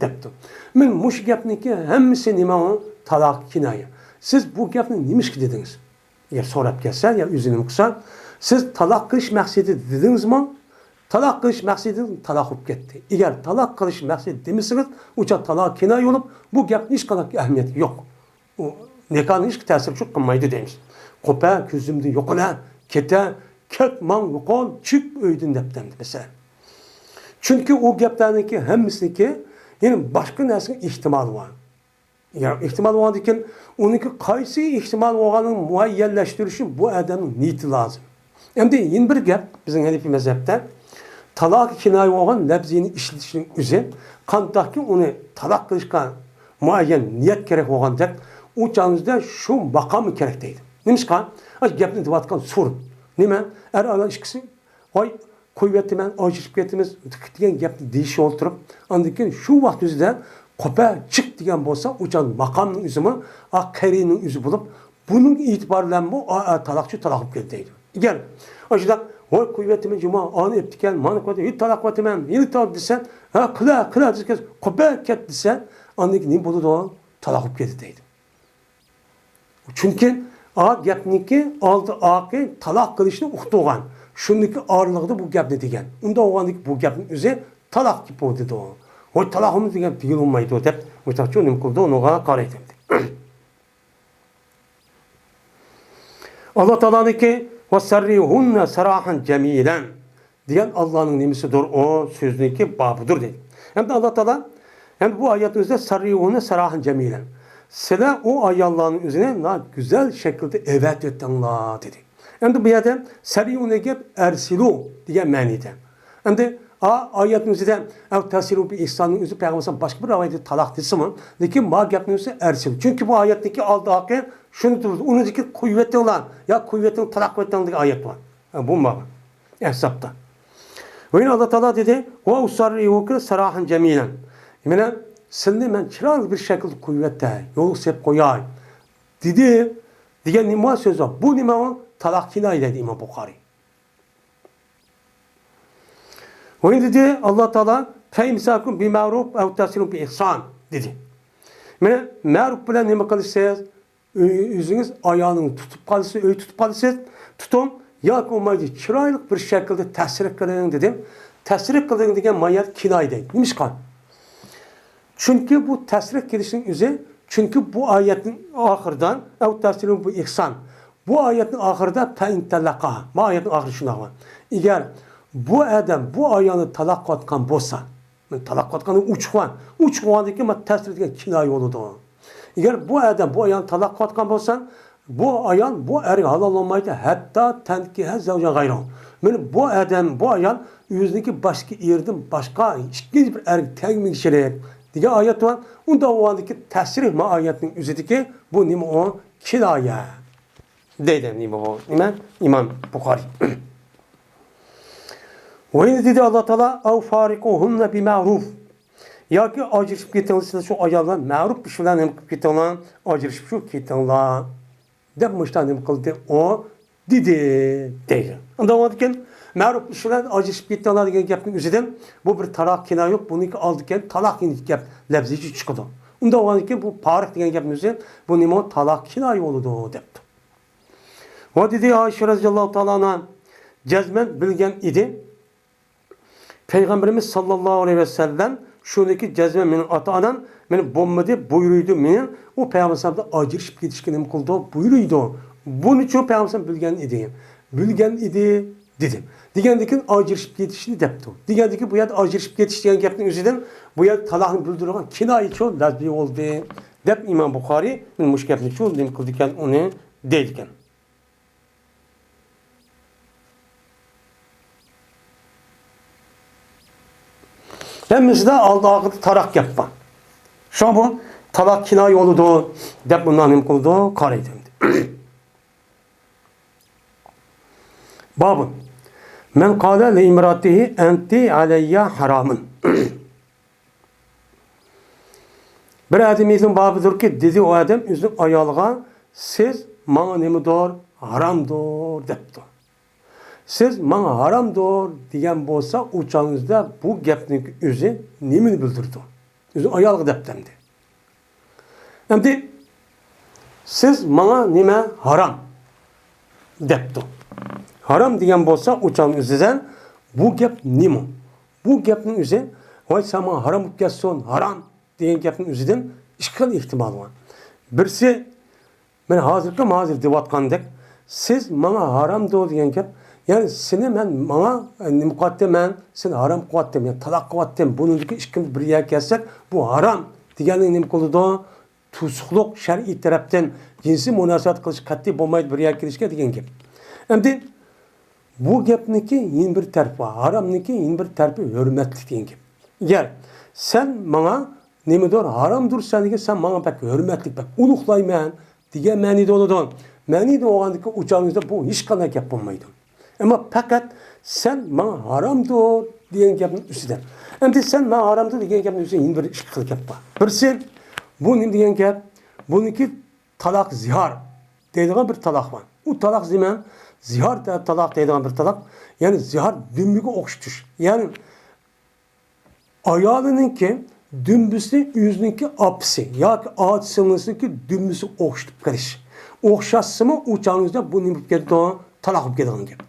Debdi. Men mush gapniki hammasi nima o? Taloq kinoya. Siz bu gapni nimishki dedingiz? Eğer so'rab kelsa yo o'zini qilsa, siz taloq qilish maqsadi dedingizmi? Taloq qilish maqsadi taloq bo'lib ketdi. Agar taloq qilish maqsadi demasangiz, o'sha taloq kinoy bo'lib, bu gapning hech qanday ahamiyati yo'q. U nikohning hech ta'sir qilmaydi deymiz. Qo'pa ko'zimni yo'qola, keta, ketmon yo'qol, chiq uydan debdi mesela. Chunki u gaplarniki hammasiniki, ya'ni boshqa narsaga ehtimol bor. Yani ihtimal var ekan, uniki qaysi ihtimal bo'lganini muayyanlashtirish bu odamning niyati lozim. Endi yana bir gap bizning Hanifi mazhabda taloq kinoy bo'lgan labzini ishlatishning o'zi qandaqki uni taloq qilishga muayyan niyat kerak bo'lganda u chog'ingizda shu maqomi kerak deydi. Nimishqa? Gapni deyotgan sur. Nima? Ana ikkisi voy qo'yibman, ajrashib ketimiz degan gapni deyish o'ltirib, undan keyin shu vaqt o'zida qopa chiq degan bo'lsa, o'shan maqomning o'zimi, qarining o'zi bo'lib, buning e'tibori bilan bu taloqchi taloq keldi deydi. Agar o'shada voy qo'yibman juma, ani eptikan, mana qo'ydi, taloq qilibman, yil taloq desa, qila desa, qopa ket desa, undan keyin nima bo'ladi? Taloq ketdi deydi. Chunki gapniki oldi oqi taloq qilishni uqtirgan. Shuniki orlig'ida bu gapni degan. Unda o'g'anlik bu gapning o'zi taloq deb bo'ldi. Voy taloqimiz degan tegilmaydi deb, o'tachi nima qildi, unaga qaraydi. Alloh taoloniki vasarrihunna sarahan jamilan degan Allohning nimasidir, o so'zniki bobidir dedi. Hem de Allah taolo hem bu ayetimizde sarrihunna sarahan jamilan. Sizler o ayolların üzerine güzel şekilde evet ettinler dedi. Hem de bu yerde sarrihunna gep ersilu diye manide. Hem de ayetimizde ev tasiru bir ihsanın üzü peygamberden başka bir ayette talak desi mi? Lakin ma gapning o'zi ersilu. Çünkü bu ayetteki aldaki şunu durdu. Onu dikkat kuvvetli ya kuvvetli talak ettin diye ayet var. Bu mu? Hesapta. Ve yine Allah Teala dedi: "Ve usarrihuke sarahan cemilen." Yani seni ben çırak bir şekilde kuvvette yolu sep koyay. Dedi. Diyen nima söz var. Bu nima o? Talak kinayı dedi İmam Bukhari. Ve yine dedi Allah Teala: "Feimsakum bi ma'ruf ev tasirun bi ihsan." dedi. Yani ma'ruf bilen nima kılırsanız yüzünüz ayağını tutup kalırsa, öyle tutup kalırsa tutun. Ya olmaydı çıraylık bir şekilde tesir kılın dedim. Tesir kılın degen mayat kinayı değil. Neymiş kan? Çünkü bu tesir kılışın üzeri, çünkü bu ayetin ahırdan ev tesirun bu ihsan. Bu ayetin ahırda fe intellaka. Bu ayetin ahırı şuna var. Eğer bu adam bu ayağını talak atkan bolsa, talak atkanı uçuğan. Uçuğandaki ama tesir degen kinayı oldu. Eğer bu adam bu ayağını talak atkan bolsa, bu ayan bu eri halal olmaydı. Hatta tenkihe zevcan gayran. Yani bu adam bu ayan yüzündeki başka yerden başka hiçbir bir eri tegmin kişiler diye ayet var. Onda o andaki tesirih ma ayetin üzerindeki bu nima o kinaya. Dedim nima o. İmam Bukhari. Ve yine dedi Allah Teala ev farikuhunne bi ma'ruf. Ya ki acırışıp gitinler şu ayarlar ma'ruf bir şeyler nemkip gitinler acırışıp şu gitinler. Demiştim kıldı o dedi değil. Ondan sonra ma'ruf işler acışıp gittiler diye gapning üzerinden bu bir talak kina yok. Bunu aldıkken talak yine gap lafzı çıktı. Ondan sonra bu parik diye gapning üzerinden bu nima talak kina oldu depti. O dedi Ayşe radhiyallahu ta'ala cezmen bilgen idi. Peygamberimiz sallallahu aleyhi ve sellem şuradaki cezmen benim ata-anam beni bombadi buyuruydu benim. O Peygamber'de acırışıp gitişkenim kıldı buyuruydu. Bunun için Peygamber bilgen idi. Bilgen idi dedim. Digendeki acırışıp gitişini depti. Digendeki bu yer acırışıp gitiştiğin gapning üzerinden bu yer talakını bildiren kinayı çok lazbi oldu. Dep İmam Bukhari ben muşkapni çok dem kıldıkken onu deydikken. Hemimiz de aldı ağıdı tarak yapma. Şu an bu talak kina yoludu. Dep bundan hem kıldı. Karaydı. Babın. Men kâle le imratihi enti aleyye haramın. Bir adamın babıdır ki dedi o adam üzüm ayalığa siz bana nemidir haramdır depti. Siz bana haramdır diyen bolsa uçağınızda bu gapning özü nemini bildirdi. Üzüm ayalığa deptemdi. Hem de siz bana nime haram depti. Haram diyen bolsa uçağın üzerinden bu gap nime? Bu gapning özü vay sen bana haram gelsin haram diyen gapning özüden işgal ihtimal var. Birisi ben hazır devatkandık. Siz bana haramdır diyen gap yani seni ben bana mukaddemen sen haram kuvvettem yani talak kuvvettem bunundaki işkim bir yer gelsek bu haram diyenin ne koludu tusukluk şer'i taraftan cinsi münasebet kılış kat'i bulmaydı bir yer girişke diyen gap. Hem de bu gapniki yine bir tarafı var. Haramniki yine bir tarafı hürmetli diyen gap. Eğer sen bana nemidir haramdır sen sen bana pek hürmetli pek uluklayman diye mani de oludun. Mani de o andaki uçağınızda bu hiç kadar yapılmaydı. Ama fakat sen bana haramdır diyen gapning üstüden. Endi sen bana haramdır degan gapning üstüden yine bir ikki xil gap bor. Birisi bu nima degan gap? Buniki talaq zihar deydigan bir talaq var. U talaq nima? Zihar talaq deydigan bir talaq. Yani zihar dümbüge o'xshatish. Yani ayolninki dümbüsü yüzünki apsi yoki otsiniki dümbüsü o'xshatib qilish. O'xshashsimi u chog'ingizda bu nima bo'lib ketadi? Talaq bo'lib ketadigan gap.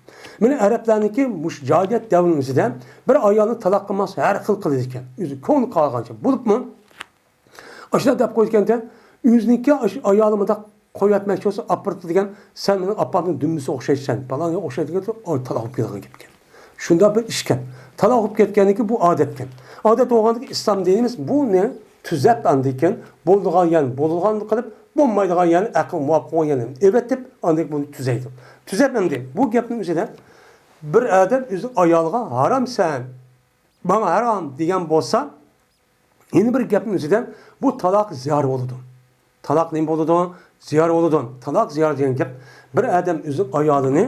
Mana arablarniki mush jahiliyat davrimizda bir ayolni talaq qilmas har xil qiladi ekan. O'zi ko'ngli qolgancha bo'libmi? Ashuna deb qo'yganda o'ziniki ayolimda qo'yatmoqchi bo'lsa, apirti degan sen mening opamning dumbisi o'xshaysan, balonga o'xshaydigan talaq bo'lib ketadigan gap ekan. Shunda bir ish ekan. Talaq bo'lib ketganiki bu odat ekan. Odat bo'lgandiki islom dinimiz buni tuzab andikan bo'lganini qilib bo'lmaydigan yani aql muvofiq bo'lganini evatib andik buni tuzaydi. Tuzab endi bu gapning o'zida bir odam o'zi ayolga haramsan, bana haram degan bo'lsa, yeni bir gapning o'zida bu talaq ziyar bo'ladi. Talaq nima bo'ladi? Ziyar bo'ladi. Talaq ziyar degan gap bir odam o'zi ayolini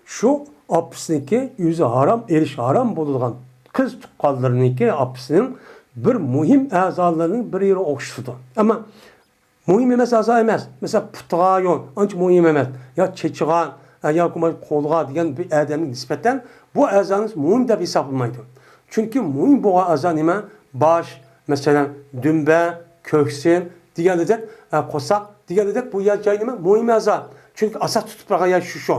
shu opisniki o'zi haram, erish haram bo'ladigan qiz tuqqanlarniki opisining bir muhim a'zolarining bir yeri o'xshaydi. Ammo muhim emas a'zo emas. Mesela putga yo'q, ancha muhim emas. Yo chechig'an, yoki qo'lga degan bir odamning nisbatan bu a'zongiz muhim deb hisoblanmaydi. Chunki muhim bo'lgan a'zo nima? Bosh, masalan, dumba, ko'ksin deganidek, qo'saq deganidek bu yer joy nima? Muhim a'zo. Chunki asos tutib turgan yer shu.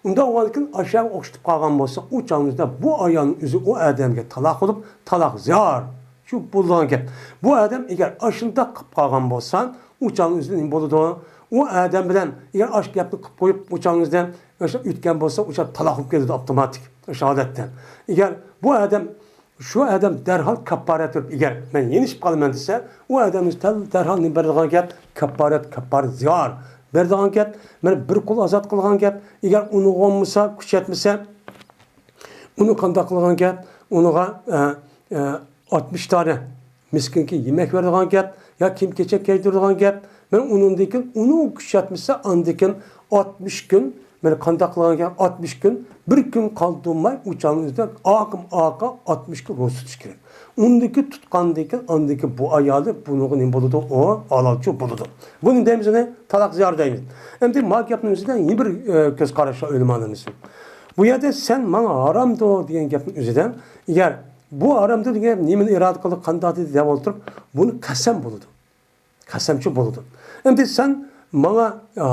Unda o'g'ilkin aşağı o'xshatib qolgan bo'lsa, u chog'ingizda bu ayolning o'zi u odamga taloq qilib, taloq ziyar. Shu bo'lgan gap. Bu odam agar ashunda qilib qolgan bo'lsa, u chog'ingizda nima bo'ladi? U odam bilan agar ash gapni qilib qo'yib, u chog'ingizda o'sha o'tgan bo'lsa, o'sha taloq qilib ketadi avtomatik. O'sha odatdan. Agar bu odam shu odam darhol kapparat qilib, agar men yenishib qolaman desa, u odamning darhol nima beradigan gap? Kapparat ziyar. Berdigan gap, mana bir qul ozod qilgan gap, agar uni g'ommasa, kuchatmasa, uni qanday qilgan gap, uniga 60 tane miskinga yemek berdigan gap, yo kim kechak kaydirdigan gap, men uningdiki uni kuchatmasa, andikin 60 kun, men qanday qilgan gap, 60 kun, bir kun qoldirmay uchangizda oqim 60 kun ro'za tutish kerak. Undaki tutqandaki andaki bu ayoli bunga nima bo'ladi? O alovchi bo'ladi. Buni deymiz ne? Talaq ziyar deymiz. Endi ma gapning o'zidan yana bir ko'z qarashga o'ylamanimiz. Bu yerda sen menga haramdir degan gapning o'zidan agar bu haramdir degan nimani iroda qilib qanday deb o'tirib, buni qasam bo'ladi. Qasamchi bo'ladi. Endi sen menga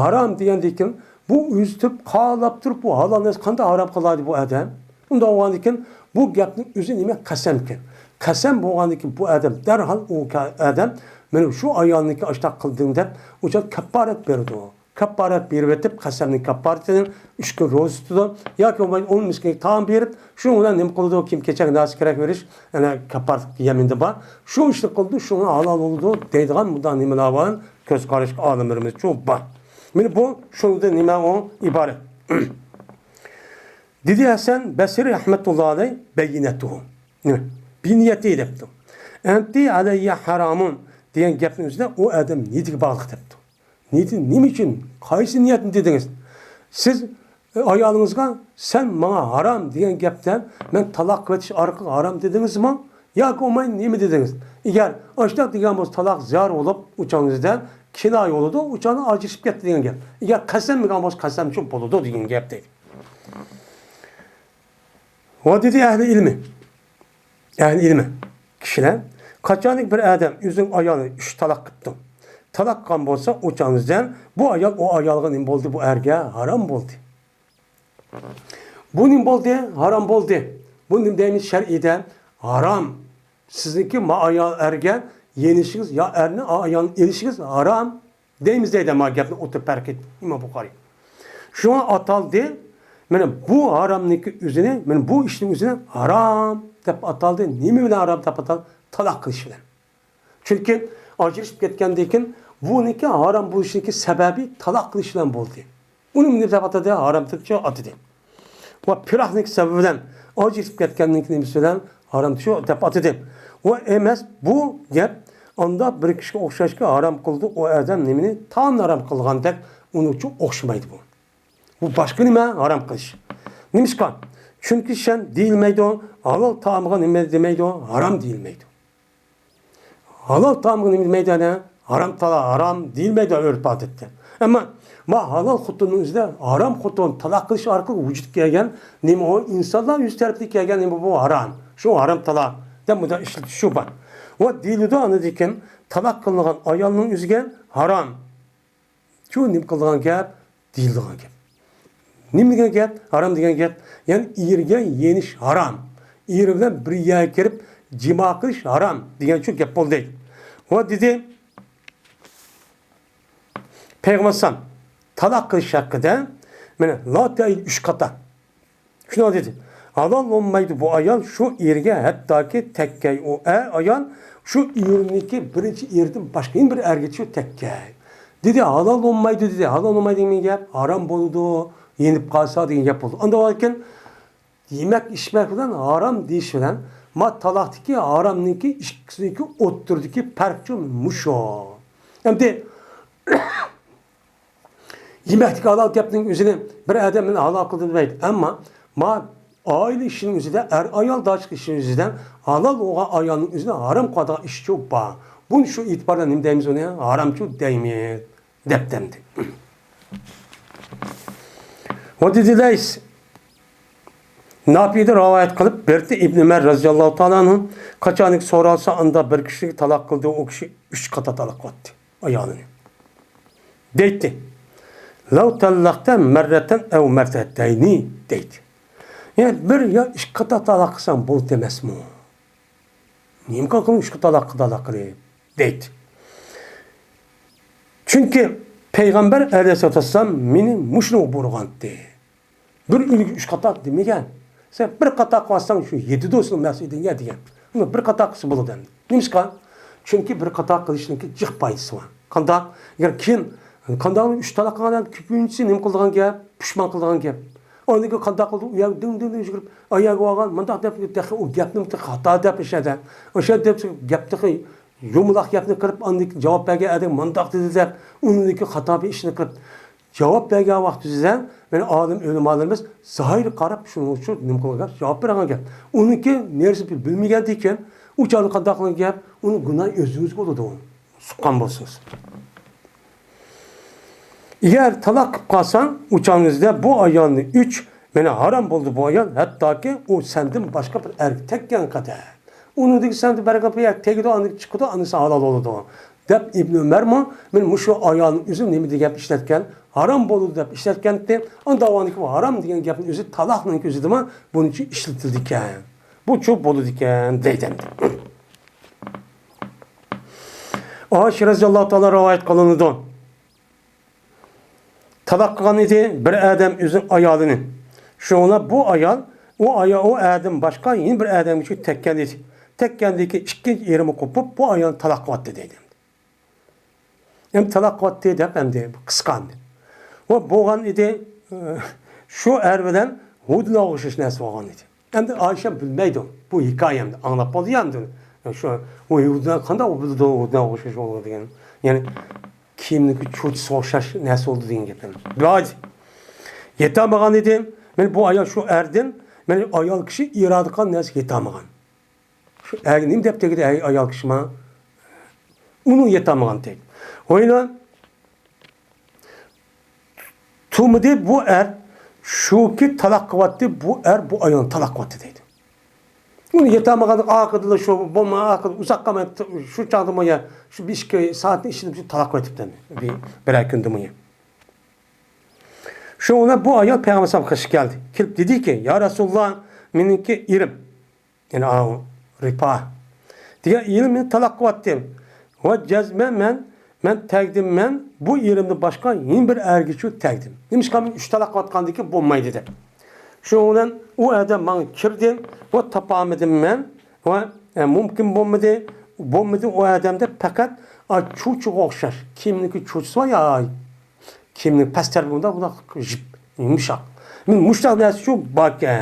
haram degandan bu o'zitib qalab turib bu halol narsa qanday haram qiladi bu odam? Unda o'g'andikin bu gapning o'zi nima qasam ekan. Qasam bo'lgandan bu odam darhol u odam men shu ayolniki ashta qildim deb o'sha kapparat berdi. Kapparat berib etib qasamning kapparatini 3 kun ro'za tutdi yoki 10 miskinga taom berib, shu bilan nima qildi? Kim kechak narsa kerak verish, ana kapparat yeminda bor. Shu ishni qildi, shuni halol bo'ldi deydigan bundan nimalar bor? Ko'z qarashga olimlarimiz shu bor. Meni bu shunda nima o iborat. Dedi Hasan Basri rahmetullah alayh bayinatuhu. Nima? Biniyati debdi. Enti alayya haramun degan gapning o'zida u odam niyatiga bog'liq debdi. Nima uchun? Qaysi niyatni dedingiz? Siz ayolingizga sen menga haram degan gapdan men taloq qilish orqali haram dedingizmi? Yoki o'may nima dedingiz? Agar ashta degan bo'lsa taloq ziyar bo'lib, uchangizda kinoy bo'ladi, uchani ajrashib ketdi degan gap. Agar qasam degan bo'lsa qasamchi bo'ladi degan gap deydi. Va dedi ahli ilmi. Yani ilmi kişiler kaçanik bir adam yüzün ayağını 3 talak kıttı. Talak kan olsa uçağınızdan bu ayal o ayalığın im oldu bu erge haram oldu. Bunun oldu haram oldu. Bunun demiş şer'ide haram. Sizinki ma ayal erge yenişiniz ya erne ayağın erişiniz haram. Deyimizdeydi ma gapni oturup perket İmam Bukhari. Şu an ataldı. Yani bu haramniki üzerine, yani bu işin üzerine haram deb ataldı. Nima bilan haram deb ataldı? Talaq qilish bilan. Chunki ajrashib ketgandan keyin buniki haram bo'lishining sababi talaq qilish bilan bo'ldi. Uni nima deb atadi? Haram deb atadi. Va piraqlik sababidan ajrashib ketgandan keyin nima bilan haram deb atadi. Va emas bu gap onda bir kishiga o'xshashga haram qildi. O odam nimani tan haram qilgandek uni uchun o'xshamaydi bu. Bu başka nima? Haram qilish. Nimişka? Çünkü sen değilmeydi o. Halal tamıga nime demeydi o. Haram değilmeydi. Halal tamıga nime demeydi ne? Haram tala haram değilmeydi örf adette. Ama halal xutunun üzerinde haram xutun talak kılış arkalı vücut gelgen nime o insanlar yüz tarafı gelgen nime bu haram. Şu haram tala. Dem bu da işte şu var. O değildi anı diken talak kılınan ayalının üzerine haram. Şu nime kılınan gap değildi gap. Nime degan gap? Haram degan gap. Yani irge yeniş haram. Ir bilan bir yerga kirib jima qilish haram degan shu gap bo'ldi. O dedi Peygamber talak kılış hakkında la değil 3 kata. Şunu dedi. Halal olmaydı bu ayal şu irge hatta ki tekkey o ayal şu irniki birinci irdim başka bir erge şu tekkey. Dedi halal olmaydı dedi. Halal olmaydı demeyin gap. Haram boldu. Yenip kalsa deyin gap oldu. Onda varken yemek içmek falan haram deyiş falan talaktaki haramniki içkisindeki otturdaki perkçu muşo. Hem de yemeklik halal yaptığın üzerine bir adamın halal kıldığını değil. Ama aile işinin üzerinde ayal da açık işinin üzerinden halal olan ayalın üzerine haram kadar iş çok bağ. Bunu şu itibarla ne deyimiz ona? Haram çok deyimiz. Deptemdi. O dediler ne yapıyordu? Rivayet kılıp berdi İbn Ömer radıyallahu ta'ala'nın kaçanlık sorarsa anda bir kişi talak kıldı o kişi 3 kata talak attı ayağını. Deydi. Lav tallakta merreten ev merteteyni deydi. Yani bir ya 3 kata talak kılsan bol demez mi? Niyem kalkın 3 kata talak kılayım deydi. Çünkü Peygamber aleyhisselatü vesselam beni muşnu burgandı. Bir ilgi 3 kata demegen. Sen bir kata kılsan şu 7 dosun mesudun ya diyen. Ama bir kata kısı bulu dendi. Neymiş kan? Çünkü bir kata kılışınki cık payısı var. Kanda, eğer kim, kandanın 3 talak kılan küpüncüsü nem kıldığın gap, pişman kıldığın gap. Ondaki kanda kıldı, uyak dün yürüp, ayağı oğan, mandak deyip, o gapını hata deyip işede. O şey deyip, gaptaki yumulak yapını kırıp, ondaki cevap belge edin, mandak dedi deyip, ondaki hata bir işini kırıp, cevap belge vakti sizden, ben adım ölüm alırmız, zahir karab şunu uçur, nem kılgan cevap veren gap. Onunki neresi bilmegen deyken, uçarlı kanda kılan gap, onun günah özünüz oldu onu. Sıkan bolsunuz. Eğer talak kalsan uçağınızda bu ayağını 3 haram oldu bu ayağın hatta ki o senden başka bir erkek yan kadar. Onu dedi sen de bir erkek de anı çıktı anısı halal oldu. Dep İbn Ömer mi? Ben şu ayağının üzüm ne mi diye gap işletken haram oldu dep işletken de on davanık haram diyen gapın üzü talakla ki üzü ama bunun için işletildikken. Bu çok bolu diken deyden. Ayşe radıyallahu ta'ala rivayet kılındı. Talak kılan idi bir adam üzüm ayalını. Şu ona bu ayal, o adam başka yeni bir adam için tekken idi. Tekkendeki iki yerimi kopup bu ayal talak kıvattı dedim. Hem talak kıvattı dedim hem de kıskandı. O boğan idi şu erveden hudla oğuşuş nesi boğan idi. Hem de Ayşe bilmeydi bu hikayemde anlatmadı yandı. Şu o hudla kanda o bildi hudla oğuşuş oldu diyen. Yani kimlik çocuğu oxşaş nəsə oldu deyin gepim. Hadi. Yetamağan dedim. Ben bu ayal şu erdim. Ben ayal kişi iradıkan nəsə yetamağan. Şu erdim deyip de ayal kişima. Onu yetamağan tek. Oyla tumudi bu şu ki talak kıvattı bu bu ayalın talak kıvattı dedi. Bunu yetamağan akıdılı şu bomba akıdı uzak kamen şu çağdımaya şu bir iki saatin içinde bir talak kıvattı bir ay gündümüye. Şu ona bu ayal Peygamber sallallahu aleyhi ve sellem geldi. Kelip dedi ki ya Resulullah meninki irim. Yani ripa. Diye irim talak kıvattı. Ve cezme men təqdim men bu irimde başka yeni bir ergiçi təqdim. Demiş ki 3 talak kıvatkandı ki bombaydı dedi. Şu olan o adam bana kirdi ve tapamadım ben ve mümkün bombadı o adamda fakat çocuk okşar. Kimlik çocuğu var ya kimlik pester bunda buna jip yumuşak. Muştak nesi çok bakın.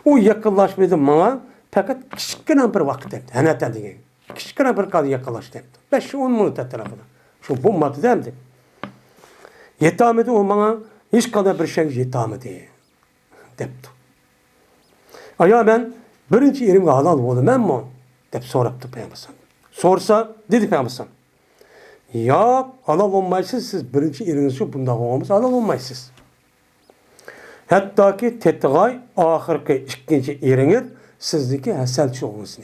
O yakınlaşmadı bana fakat küçükten bir vakit etti. Heneten diye. Küçükten bir kadar yakınlaştı. 5-10 minut etti tarafına. Şu bombadı demdi. Yetamedi o bana hiç kadar bir şey yetamedi. depti. Aya ben birinci erimge halal bolumenmi? Dep soraptı Peygamber. Sorsa dedi Peygamber. Ya halal olmaysız siz birinci erinizce bunda olmamız halal olmaysız. Hatta ki tetgay ahirki ikinci eriniz sizdeki haselçi olunuz.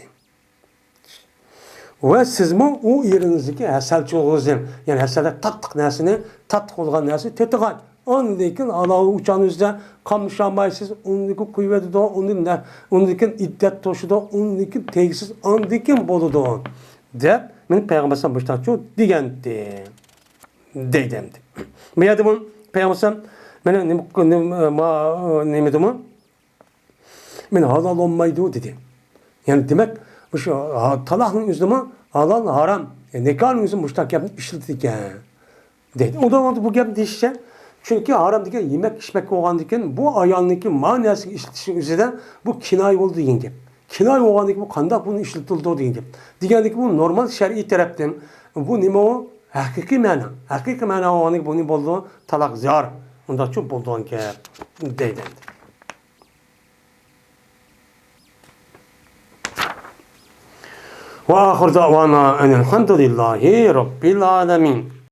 Ve sizmi o yerinizdeki haselçi olunuz. Yani haselde tattık nesini, tattık olgan nesi tetgay. Onundakin Allah'ı uçağınızda kamışanmaysız, onundakin kuvveti de, onundakin iddet toşu da, onundakin tegsiz, onundakin bolu da. Dep, benim Peygamber'den baştan çok digendi. Deydemdi. Meyadi bunu Peygamber'den ne dedim? Men halal olmaydı dedi. Yani demek şu talahın üzerine halal haram. Nikahın üzerine müştak yapıp işledik yani. Dedi. O da bu gap değişecek. Çünkü haram diken yemek içmek olan diken bu ayağındaki manası işletişin üzerinde bu kinay oldu degan gap. Kinay olgandaki bu kandak bunu işletildi degan gap. Degandaki bu normal şer'i taraftan bu nima o? Haqiqiy ma'no. Haqiqiy ma'no olgandaki bu ne bo'ldi? Talaq zor. Unda çok bo'ldi gap deydi. Ve ahir davana enelhamdülillahi rabbil alemin.